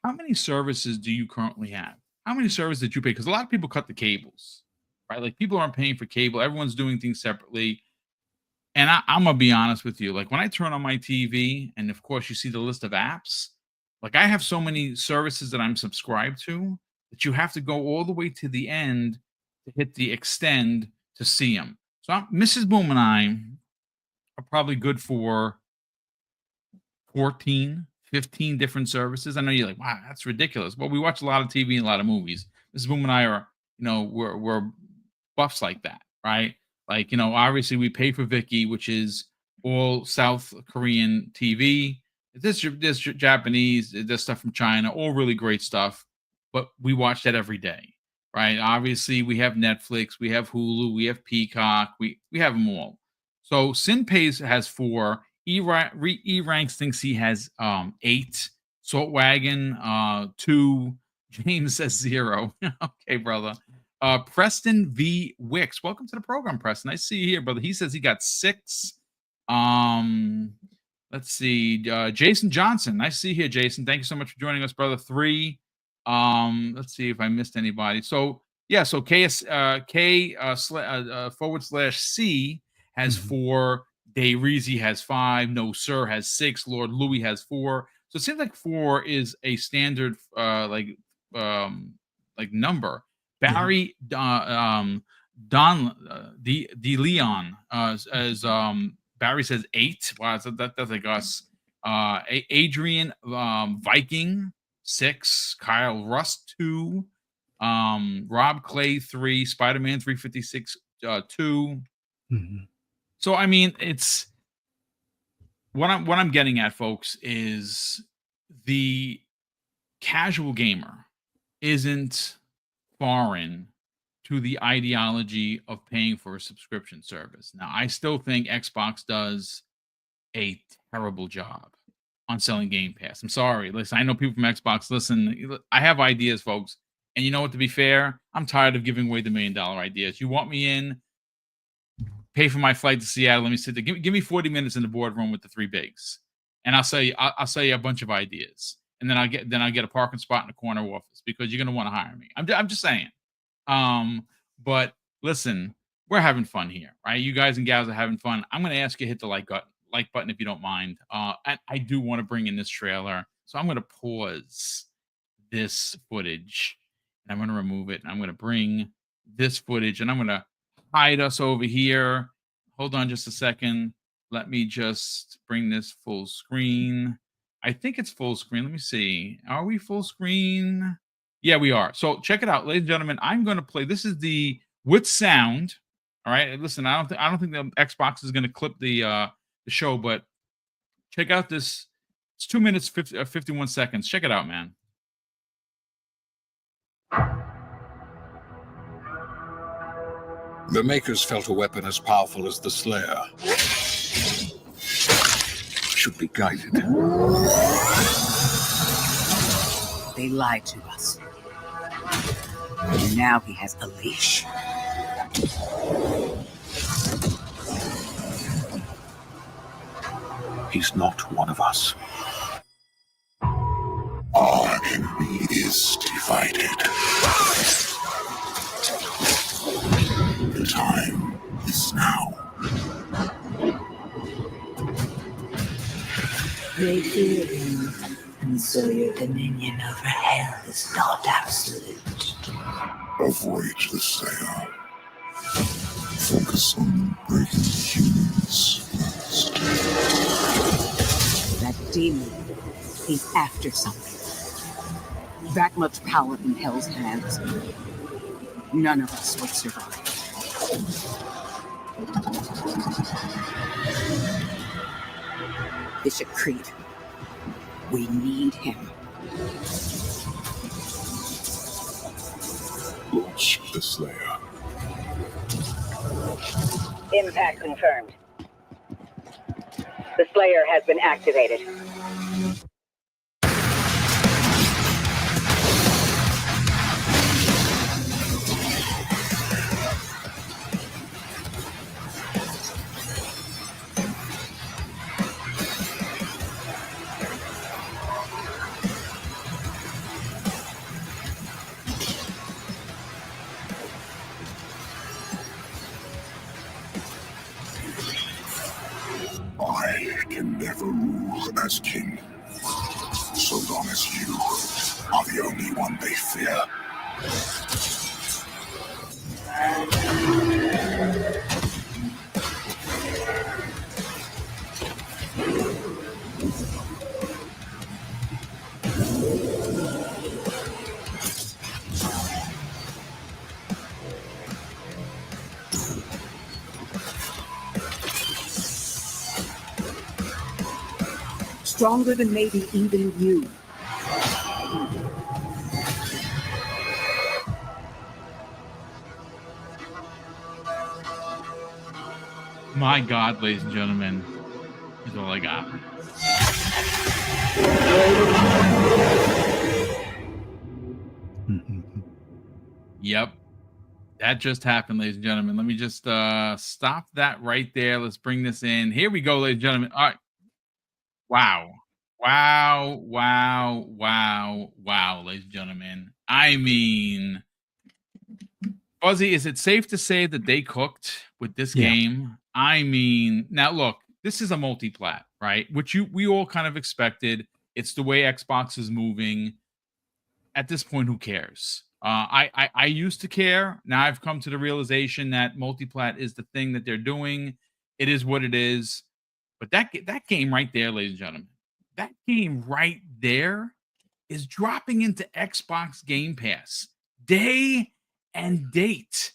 How many services do you currently have? How many services did you pay? Because a lot of people cut the cables, right? Like, people aren't paying for cable. Everyone's doing things separately. And I'm going to be honest with you. Like, when I turn on my TV, and of course you see the list of apps, like, I have so many services that I'm subscribed to that you have to go all the way to the end to hit the extend to see them. So Mrs. Boom and I are probably good for 14, 15 different services. I know you're like, wow, that's ridiculous. Well, we watch a lot of TV and a lot of movies. Mrs. Boom and I are, we're buffs like that, right? Like, obviously we pay for Viki, which is all South Korean TV. There's Japanese, there's stuff from China, all really great stuff. But we watch that every day, right? Obviously, we have Netflix, we have Hulu, we have Peacock, we have them all. So Sin has 4. Ranks thinks he has 8. Saltwagon 2. James says 0. Okay, brother. Preston V. Wicks. Welcome to the program, Preston. I see you here, brother. He says he got 6. Let's see. Jason Johnson. Nice to see you here, Jason. Thank you so much for joining us, brother. 3. Let's see if I missed anybody. So yeah, so K / C has 4. Day Reezy has 5. No Sir has 6. Lord Louis has 4. So it seems like 4 is a standard number. Barry Don D Leon as Barry says 8. Wow, that's like us. Adrian Viking 6. Kyle Rust 2. Rob Clay 3. Spider-Man 356 2. Mm-hmm. So I mean, it's what I'm getting at, folks, is the casual gamer isn't foreign to the ideology of paying for a subscription service. Now, I still think Xbox does a terrible job on selling Game Pass. I'm sorry. Listen, I know people from Xbox listen. I have ideas, folks. And you know what, to be fair, I'm tired of giving away the $1 million ideas. You want me in, pay for my flight to Seattle. Let me sit there. Give me 40 minutes in the boardroom with the 3 bigs, and I'll sell you a bunch of ideas, and then I'll get a parking spot in the corner office because you're gonna want to hire me. I'm just saying. But listen, we're having fun here, right? You guys and gals are having fun. I'm gonna ask you to hit the like button if you don't mind. And I do want to bring in this trailer, so I'm gonna pause this footage and I'm gonna remove it, and I'm gonna bring this footage, and I'm gonna hide us over here. Hold on just a second. Let me just bring this full screen. I think it's full screen. Let me see. Are we full screen? Yeah, we are. So check it out, ladies and gentlemen. I'm going to play. This is the with sound. All right. Listen, I don't think the Xbox is going to clip the show, but check out this. It's 2 minutes 51 seconds. Check it out, man. The Makers felt a weapon as powerful as the Slayer should be guided. They lied to us. And now he has a leash. He's not one of us. Our enemy is divided. The time is now. They fear him, and so your dominion over hell is not absolute. Avoid the Slayer. Focus on breaking humans first. That demon, he's after something. That much power in hell's hands. None of us would survive. Bishop Creed, we need him. Launch the Slayer. Impact confirmed. The Slayer has been activated. I can never rule as king, so long as you are the only one they fear. Stronger than maybe even you. My God, ladies and gentlemen, is all I got. Yep. That just happened, ladies and gentlemen. Let me just stop that right there. Let's bring this in. Here we go, ladies and gentlemen. All right. Wow. Wow, ladies and gentlemen. I mean, Fuzzy, is it safe to say that they cooked with this game? I mean, now look, this is a multi-plat, right? Which we all kind of expected. It's the way Xbox is moving. At this point, who cares? I used to care. Now I've come to the realization that multi-plat is the thing that they're doing. It is what it is. But that game right there, ladies and gentlemen, that game right there is dropping into Xbox Game Pass day and date.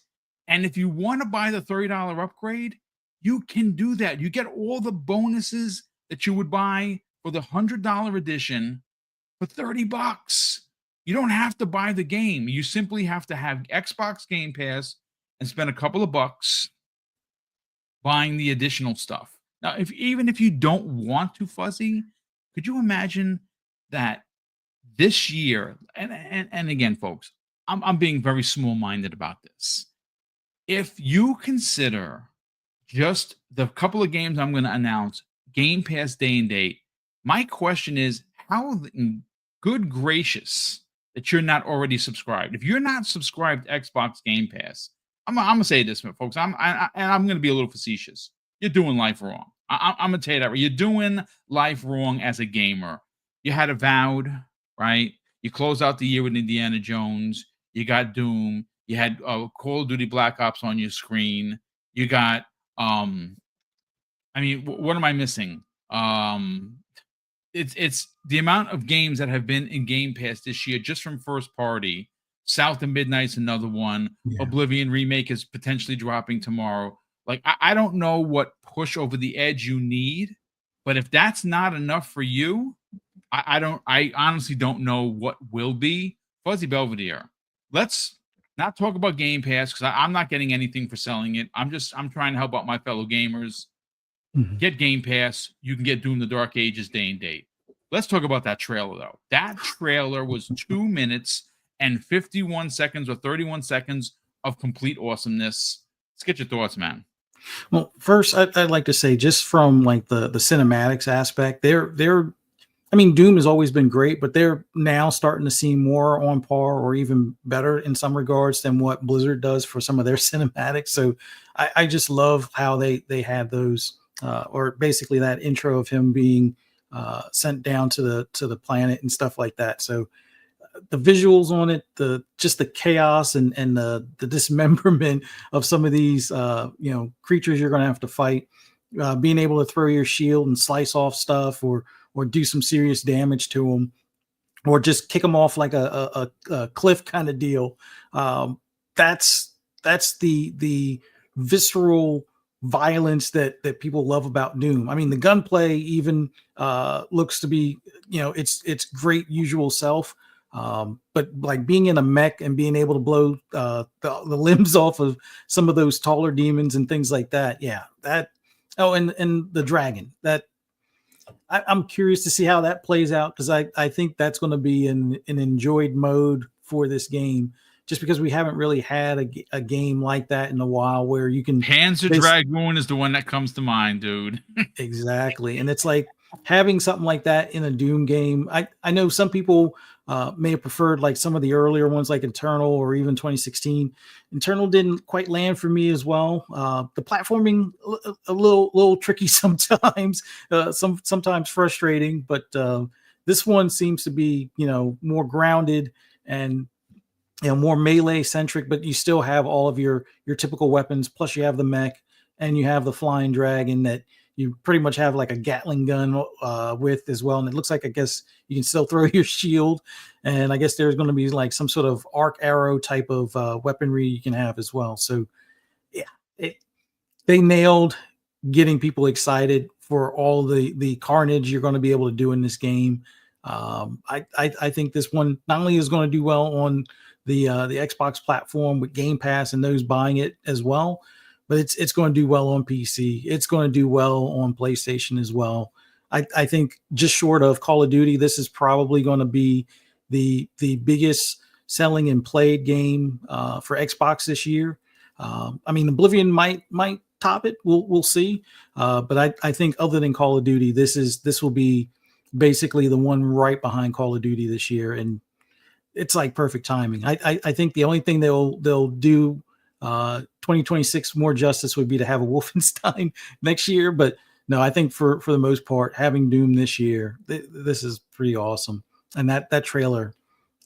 And if you want to buy the $30 upgrade, you can do that. You get all the bonuses that you would buy for the $100 edition for $30. You don't have to buy the game. You simply have to have Xbox Game Pass and spend a couple of bucks buying the additional stuff. Now, even if you don't want to, Fuzzy, could you imagine that this year, and again, folks, I'm being very small-minded about this. If you consider just the couple of games I'm going to announce, Game Pass day and date, my question is, how in good gracious that you're not already subscribed? If you're not subscribed to Xbox Game Pass, I'm going to say this, folks, and I'm going to be a little facetious. You're doing life wrong. I'm going to tell you that. You're doing life wrong as a gamer. You had Avowed, right? You closed out the year with Indiana Jones. You got Doom. You had Call of Duty Black Ops on your screen. You got, I mean, what am I missing? It's the amount of games that have been in Game Pass this year just from first party. South of Midnight's another one. Yeah. Oblivion Remake is potentially dropping tomorrow. Like, I don't know what push over the edge you need, but if that's not enough for you, I honestly don't know what will be. Fuzzy Belvedere, let's not talk about Game Pass because I'm not getting anything for selling it. I'm trying to help out my fellow gamers. Get Game Pass. You can get Doom the Dark Ages day and date. Let's talk about that trailer, though. That trailer was 2 minutes and 51 seconds or 31 seconds of complete awesomeness. Let's get your thoughts, man. Well, first, I'd like to say, just from like the cinematics aspect, I mean, Doom has always been great, but they're now starting to seem more on par or even better in some regards than what Blizzard does for some of their cinematics. So I just love how they had those, or basically that intro of him being sent down to the planet and stuff like that. So the visuals on it, just the chaos and the dismemberment of some of these creatures you're going to have to fight, being able to throw your shield and slice off stuff or do some serious damage to them, or just kick them off like a cliff kind of deal. That's the visceral violence that people love about Doom. I mean, the gunplay even looks to be, it's great usual self. But like being in a mech and being able to blow the limbs off of some of those taller demons and things like that. Yeah, that. Oh, and the dragon. That I'm curious to see how that plays out, because I think that's going to be an enjoyed mode for this game, just because we haven't really had a game like that in a while where you can. Panzer Dragoon is the one that comes to mind, dude. Exactly, and it's like having something like that in a Doom game. I know some people may have preferred like some of the earlier ones, like Internal or even 2016. Internal didn't quite land for me as well. The platforming a little tricky sometimes, sometimes frustrating, but this one seems to be more grounded and more melee centric. But you still have all of your typical weapons. Plus, you have the mech and you have the flying dragon that you pretty much have like a Gatling gun with as well. And it looks like, I guess you can still throw your shield. And I guess there's going to be like some sort of arc arrow type of weaponry you can have as well. So yeah, they nailed getting people excited for all the carnage you're going to be able to do in this game. I think this one not only is going to do well on the Xbox platform with Game Pass and those buying it as well, but it's going to do well on PC. It's going to do well on PlayStation as well. I think just short of Call of Duty, this is probably going to be the biggest selling and played game for Xbox this year. I mean, Oblivion might top it. We'll see. But I think other than Call of Duty, this will be basically the one right behind Call of Duty this year, and it's like perfect timing. I think the only thing they'll do 2026 more justice would be to have a Wolfenstein next year, but no, I think for the most part, having Doom this year, this is pretty awesome. And that trailer,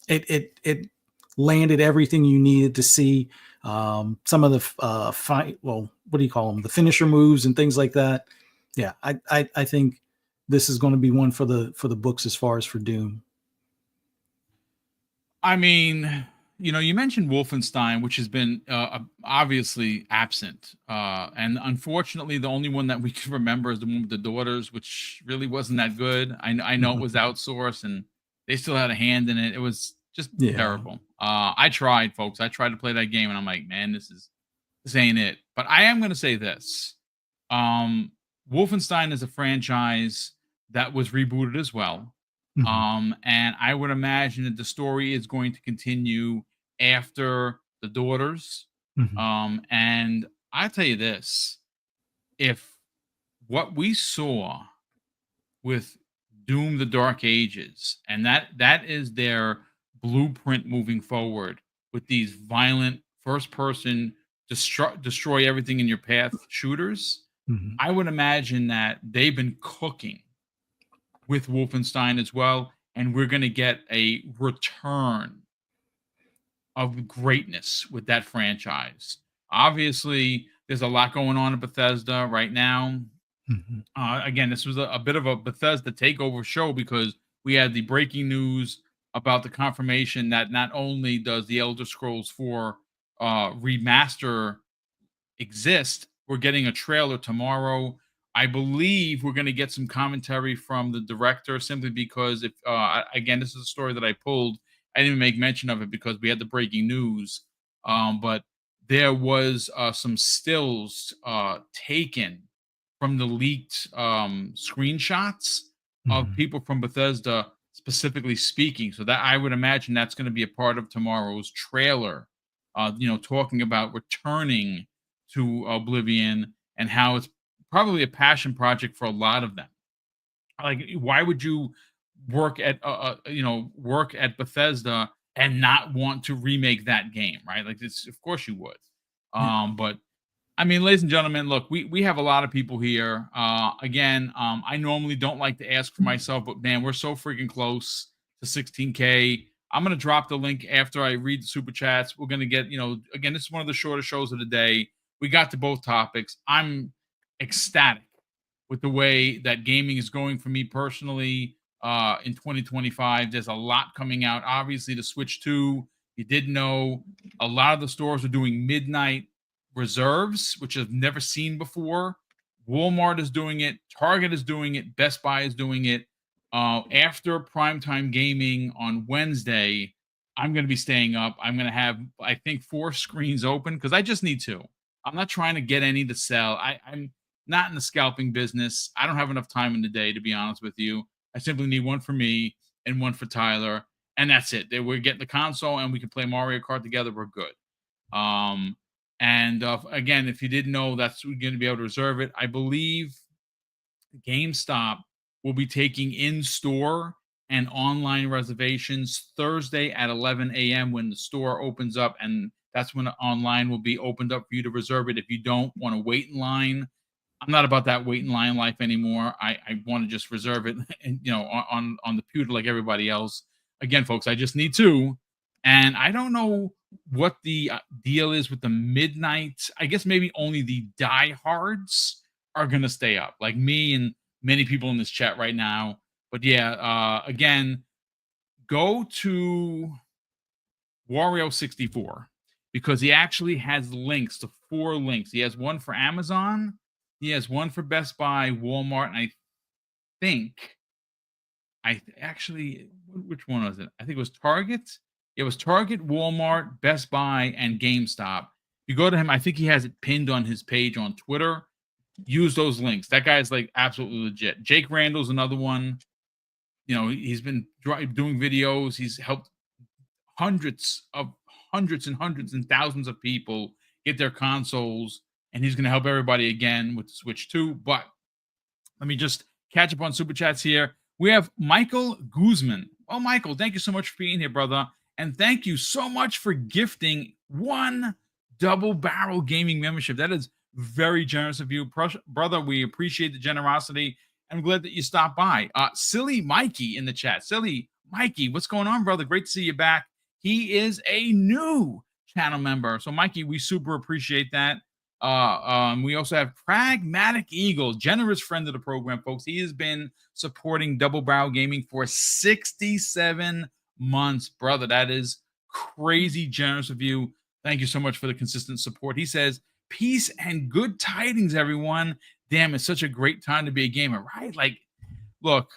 it landed everything you needed to see. Some of the what do you call them? The finisher moves and things like that. Yeah, I think this is going to be one for the books as far as for Doom. I mean, you mentioned Wolfenstein, which has been obviously absent. And unfortunately, the only one that we can remember is the one with the daughters, which really wasn't that good. I know it was outsourced and they still had a hand in it. It was just terrible. I tried, folks. I tried to play that game and I'm like, man, this ain't it. But I am going to say this. Wolfenstein is a franchise that was rebooted as well. And I would imagine that the story is going to continue after the daughters. And I tell you this, if what we saw with Doom the Dark Ages, and that is their blueprint moving forward with these violent first person destroy everything in your path shooters, I would imagine that they've been cooking with Wolfenstein as well, and we're going to get a return of greatness with that franchise. Obviously, there's a lot going on at Bethesda right now. Again, this was a bit of a Bethesda takeover show because we had the breaking news about the confirmation that not only does the Elder Scrolls 4 remaster exist, we're getting a trailer tomorrow. I believe we're going to get some commentary from the director simply because again, this is a story that I pulled. I didn't even make mention of it because we had the breaking news. But there was some stills taken from the leaked screenshots of people from Bethesda specifically speaking. So that I would imagine that's going to be a part of tomorrow's trailer, talking about returning to Oblivion and how it's probably a passion project for a lot of them. Like, why would you work at Bethesda and not want to remake that game, right? Like, it's, of course you would. But I mean, ladies and gentlemen, look, we have a lot of people here. Again, I normally don't like to ask for myself, but man, we're so freaking close to 16K. I'm going to drop the link after I read the super chats. We're going to get, again, this is one of the shortest shows of the day. We got to both topics. I'm ecstatic with the way that gaming is going for me personally in 2025. There's a lot coming out. Obviously, the Switch 2, you did know a lot of the stores are doing midnight reserves, which I've never seen before. Walmart is doing it. Target is doing it. Best Buy is doing it. After primetime gaming on Wednesday, I'm going to be staying up. I'm going to have, I think, 4 screens open because I just need 2. I'm not trying to get any to sell. I'm not in the scalping business. I don't have enough time in the day, to be honest with you. I simply need 1 for me and 1 for Tyler, and that's it. We're getting the console, and we can play Mario Kart together. We're good. Again, if you didn't know, that's going to be able to reserve it. I believe GameStop will be taking in-store and online reservations Thursday at 11 a.m. when the store opens up, and that's when online will be opened up for you to reserve it. If you don't want to wait in line, I'm not about that wait in line life anymore. I want to just reserve it, and, on the pewter like everybody else. Again, folks, I just need 2, and I don't know what the deal is with the midnight. I guess maybe only the diehards are going to stay up, like me and many people in this chat right now. But yeah, again, go to Wario64 because he actually has links to 4 links. He has one for Amazon, He has one for Best Buy, Walmart, and I think actually, which one was it? I think it was Target. It was Target, Walmart, Best Buy, and GameStop. You go to him, I think he has it pinned on his page on Twitter. Use those links. That guy's like absolutely legit. Jake Randall's another one. You know, he's been doing videos. He's helped hundreds and hundreds and thousands of people get their consoles, and he's going to help everybody again with the Switch 2. But let me just catch up on Super Chats here. We have Michael Guzman. Oh, Michael, thank you so much for being here, brother. And thank you so much for gifting one Double Barrel Gaming membership. That is very generous of you, brother. We appreciate the generosity. I'm glad that you stopped by. Silly Mikey in the chat. Silly Mikey, what's going on, brother? Great to see you back. He is a new channel member. So, Mikey, we super appreciate that. We also have Pragmatic Eagle, generous friend of the program, folks. He has been supporting Double Barrel Gaming for 67 months, brother. That is crazy generous of you. Thank you so much for the consistent support. He says, peace and good tidings, everyone. Damn, it's such a great time to be a gamer, right? Like, look,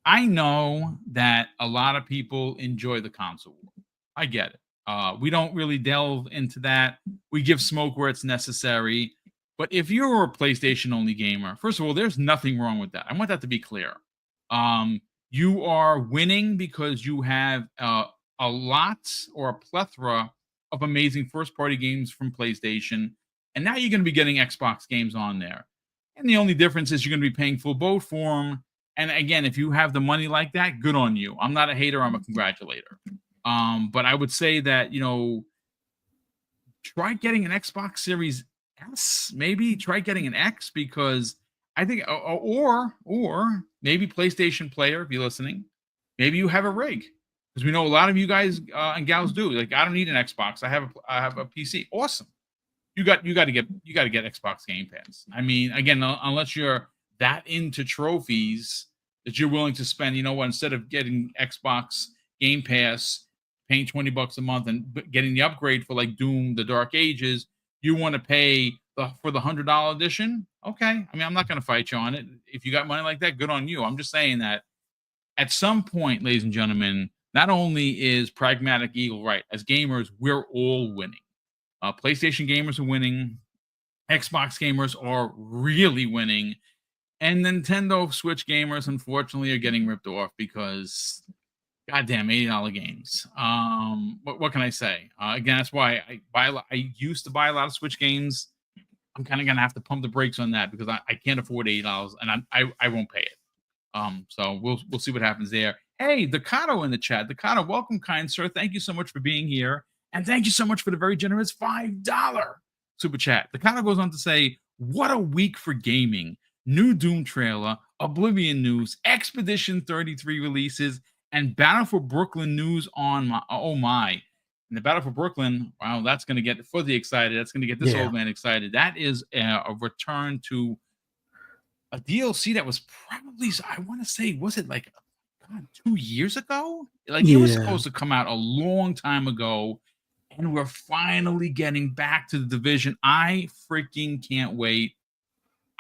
I know that a lot of people enjoy the console war. I get it. We don't really delve into that. We give smoke where it's necessary. But if you're a PlayStation-only gamer, first of all, there's nothing wrong with that. I want that to be clear. You are winning because you have a lot or a plethora of amazing first-party games from PlayStation. And now you're going to be getting Xbox games on there. And the only difference is you're going to be paying full boat for them. And again, if you have the money like that, good on you. I'm not a hater. I'm a congratulator. But I would say that, you know, try getting an Xbox Series S, maybe try getting an X, because I think, or maybe PlayStation Player, if you're listening, maybe you have a rig, because we know a lot of you guys and gals do. Like, I don't need an Xbox. I have a PC. Awesome. You got to get Xbox Game Pass. I mean, again, unless you're that into trophies that you're willing to spend, you know what, instead of getting Xbox Game Pass, paying $20 a month and getting the upgrade for like Doom: The Dark Ages, you want to pay for the $100 edition. Okay. I mean, I'm not going to fight you on it. If you got money like that, good on you. I'm just saying that at some point, ladies and gentlemen, not only is Pragmatic Eagle right, as gamers, we're all winning. PlayStation gamers are winning. Xbox gamers are really winning. And Nintendo Switch gamers, unfortunately, are getting ripped off because, goddamn, $80 games. What can I say? Again, that's why I used to buy a lot of Switch games. I'm kind of gonna have to pump the brakes on that because I can't afford $80, and I won't pay it. So we'll see what happens there. Hey, Decado in the chat. Decado, welcome, kind sir. Thank you so much for being here, and thank you so much for the very generous $5 super chat. Decado goes on to say, "What a week for gaming! New Doom trailer, Oblivion news, Expedition 33 releases, and Battle for Brooklyn news on my And the Battle for Brooklyn, wow, that's going to get fuzzy excited. That's going to get this old man excited. That is a return to a DLC that was probably, I want to say, was it like 2 years ago? Like it was supposed to come out a long time ago, and we're finally getting back to the Division. I freaking can't wait.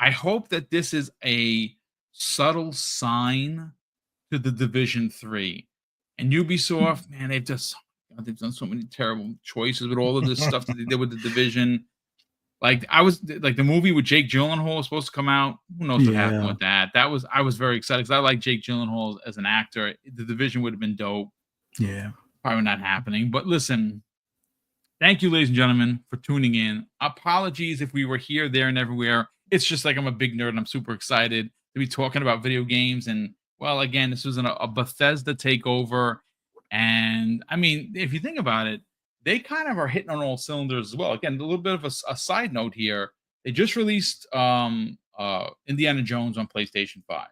I hope that this is a subtle sign to the Division 3. And Ubisoft, man, they've done so many terrible choices with all of this stuff that they did with the Division. Like the movie with Jake Gyllenhaal was supposed to come out. Who knows what happened with that? I was very excited because I like Jake Gyllenhaal as an actor. The Division would have been dope. Yeah, probably not happening. But listen, thank you, ladies and gentlemen, for tuning in. Apologies if we were here, there, and everywhere. It's just like I'm a big nerd and I'm super excited to be talking about video games. And well, again, this was a Bethesda takeover. And I mean, if you think about it, they kind of are hitting on all cylinders as well. Again, a little bit of a side note here. They just released Indiana Jones on PlayStation 5.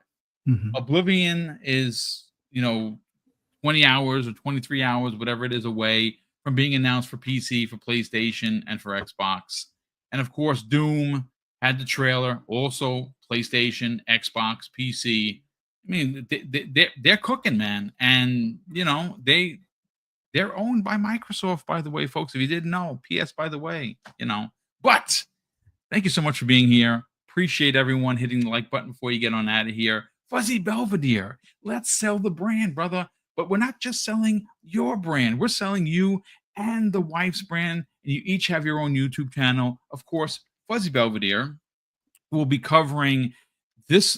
Mm-hmm. Oblivion is, 20 hours or 23 hours, whatever it is, away from being announced for PC, for PlayStation, and for Xbox. And of course, Doom had the trailer, also PlayStation, Xbox, PC. I mean, they're cooking, man. And, they're owned by Microsoft, by the way, folks. If you didn't know, PS, by the way, But thank you so much for being here. appreciate everyone hitting the like button before you get on out of here. Fuzzy Belvedere, let's sell the brand, brother. But we're not just selling your brand, we're selling you and the wife's brand. And you each have your own YouTube channel. Of course, Fuzzy Belvedere will be covering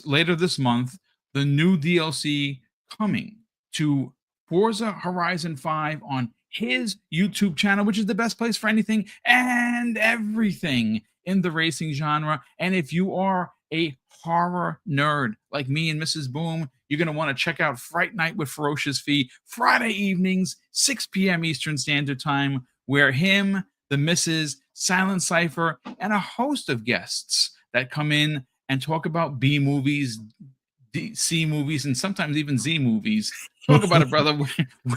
later this month the new DLC coming to Forza Horizon 5 on his YouTube channel, which is the best place for anything and everything in the racing genre. And if you are a horror nerd like me and Mrs. Boom, you're going to want to check out Fright Night with Ferocious Fee Friday evenings, 6 p.m. Eastern Standard Time, where him, the Mrs., Silent Cypher, and a host of guests that come in and talk about B movies, C movies, and sometimes even Z movies. Talk about it, brother.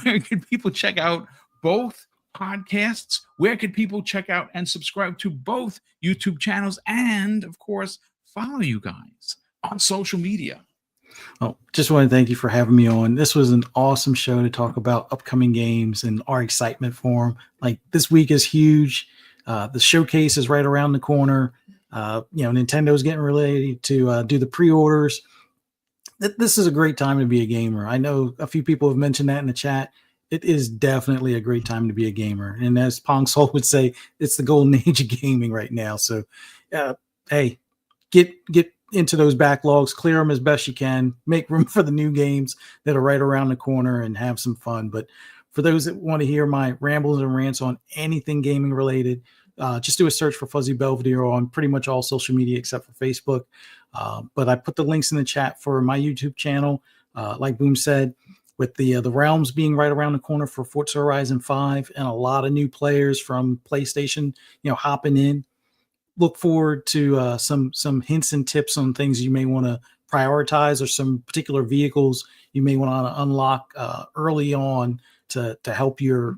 Where can people check out both podcasts? Where can people check out and subscribe to both YouTube channels? And of course, follow you guys on social media. Oh, just want to thank you for having me on. This was an awesome show to talk about upcoming games and our excitement for them. Like, this week is huge. The showcase is right around the corner. Nintendo's getting ready to do the pre-orders. This is a great time to be a gamer. I know a few people have mentioned that in the chat. It is definitely a great time to be a gamer. And as Pong Sol would say, it's the golden age of gaming right now. So, hey, get into those backlogs, clear them as best you can, make room for the new games that are right around the corner, and have some fun. But for those that want to hear my rambles and rants on anything gaming related, just do a search for Fuzzy Belvedere on pretty much all social media except for Facebook. But I put the links in the chat for my YouTube channel. Like Boom said, with the realms being right around the corner for Forza Horizon 5 and a lot of new players from PlayStation, hopping in. Look forward to some hints and tips on things you may want to prioritize, or some particular vehicles you may want to unlock early on to help your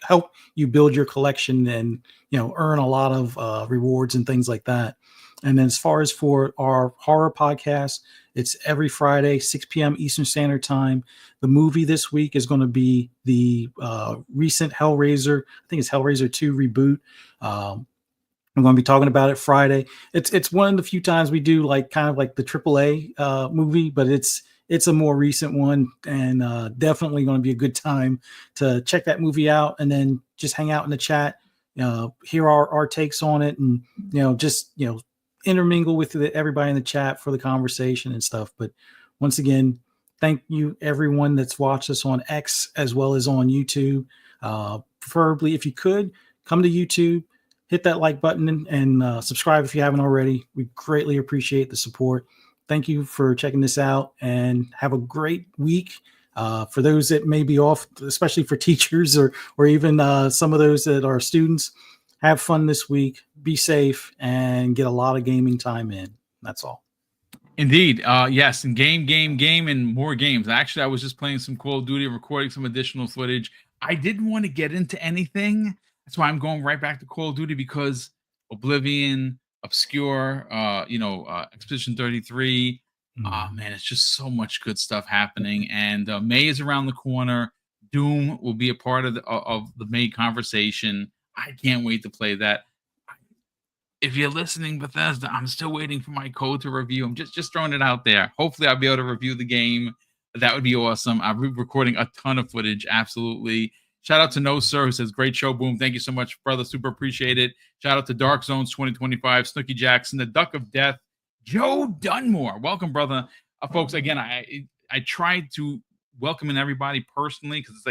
help you build your collection and earn a lot of rewards and things like that. And then as far as for our horror podcast, it's every Friday, 6 p.m. Eastern Standard Time. The movie this week is going to be the recent Hellraiser. I think it's Hellraiser 2 reboot. I'm going to be talking about it Friday. It's one of the few times we do kind of like the AAA movie, but it's a more recent one, and definitely going to be a good time to check that movie out and then just hang out in the chat, hear our takes on it, and just intermingle with everybody in the chat for the conversation and stuff. But once again, thank you everyone that's watched us on X as well as on YouTube. Preferably, if you could, come to YouTube, hit that like button, and subscribe if you haven't already. We greatly appreciate the support. Thank you for checking this out, and have a great week. For those that may be off, especially for teachers or even some of those that are students, have fun this week, be safe, and get a lot of gaming time in. That's all. Indeed. Yes. And game, and more games. Actually, I was just playing some Call of Duty, recording some additional footage. I didn't want to get into anything. That's why I'm going right back to Call of Duty, because Oblivion, Obscure, Expedition 33. Man, it's just so much good stuff happening. And May is around the corner. Doom will be a part of the May conversation. I can't wait to play that. If you're listening, Bethesda, I'm still waiting for my code to review. I'm just throwing it out there. Hopefully, I'll be able to review the game. That would be awesome. I'm recording a ton of footage. Absolutely. Shout out to No Sir, who says, great show, Boom. Thank you so much, brother. Super appreciate it. Shout out to Dark Zones 2025, Snooky Jackson, the Duck of Death, Joe Dunmore. Welcome, brother. Folks, again, I tried to welcome in everybody personally, because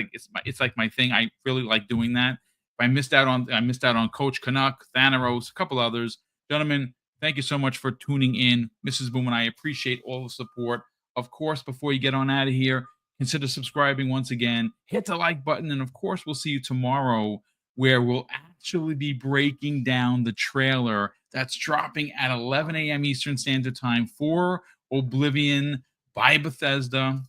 it's like my thing. I really like doing that. I missed out on Coach Canuck, Thanaros, a couple others. Gentlemen, thank you so much for tuning in. Mrs. Boom and I appreciate all the support. Of course, before you get on out of here, consider subscribing once again. Hit the like button, and of course, we'll see you tomorrow, where we'll actually be breaking down the trailer that's dropping at 11 a.m. Eastern Standard Time for Oblivion by Bethesda.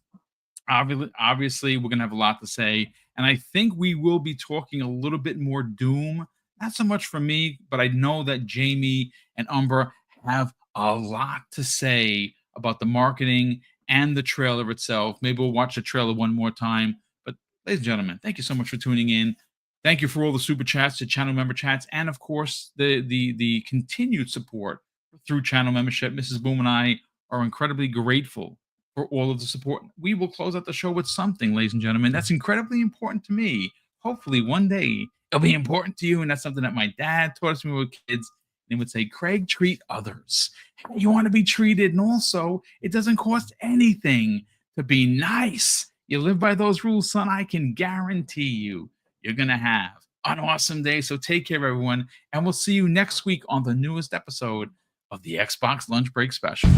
Obviously, we're going to have a lot to say. And I think we will be talking a little bit more Doom. Not so much for me, but I know that Jamie and Umbra have a lot to say about the marketing and the trailer itself. Maybe we'll watch the trailer one more time. But ladies and gentlemen, thank you so much for tuning in. Thank you for all the super chats, the channel member chats, and of course, the continued support through channel membership. Mrs. Boom and I are incredibly grateful for all of the support. We will close out the show with something, ladies and gentlemen. That's incredibly important to me. Hopefully, one day it'll be important to you. And that's something that my dad taught us when we were kids. And he would say, Craig, treat others. You want to be treated. And also, it doesn't cost anything to be nice. You live by those rules, son. I can guarantee you, you're going to have an awesome day. So take care, everyone. And we'll see you next week on the newest episode of the Xbox Lunch Break Special.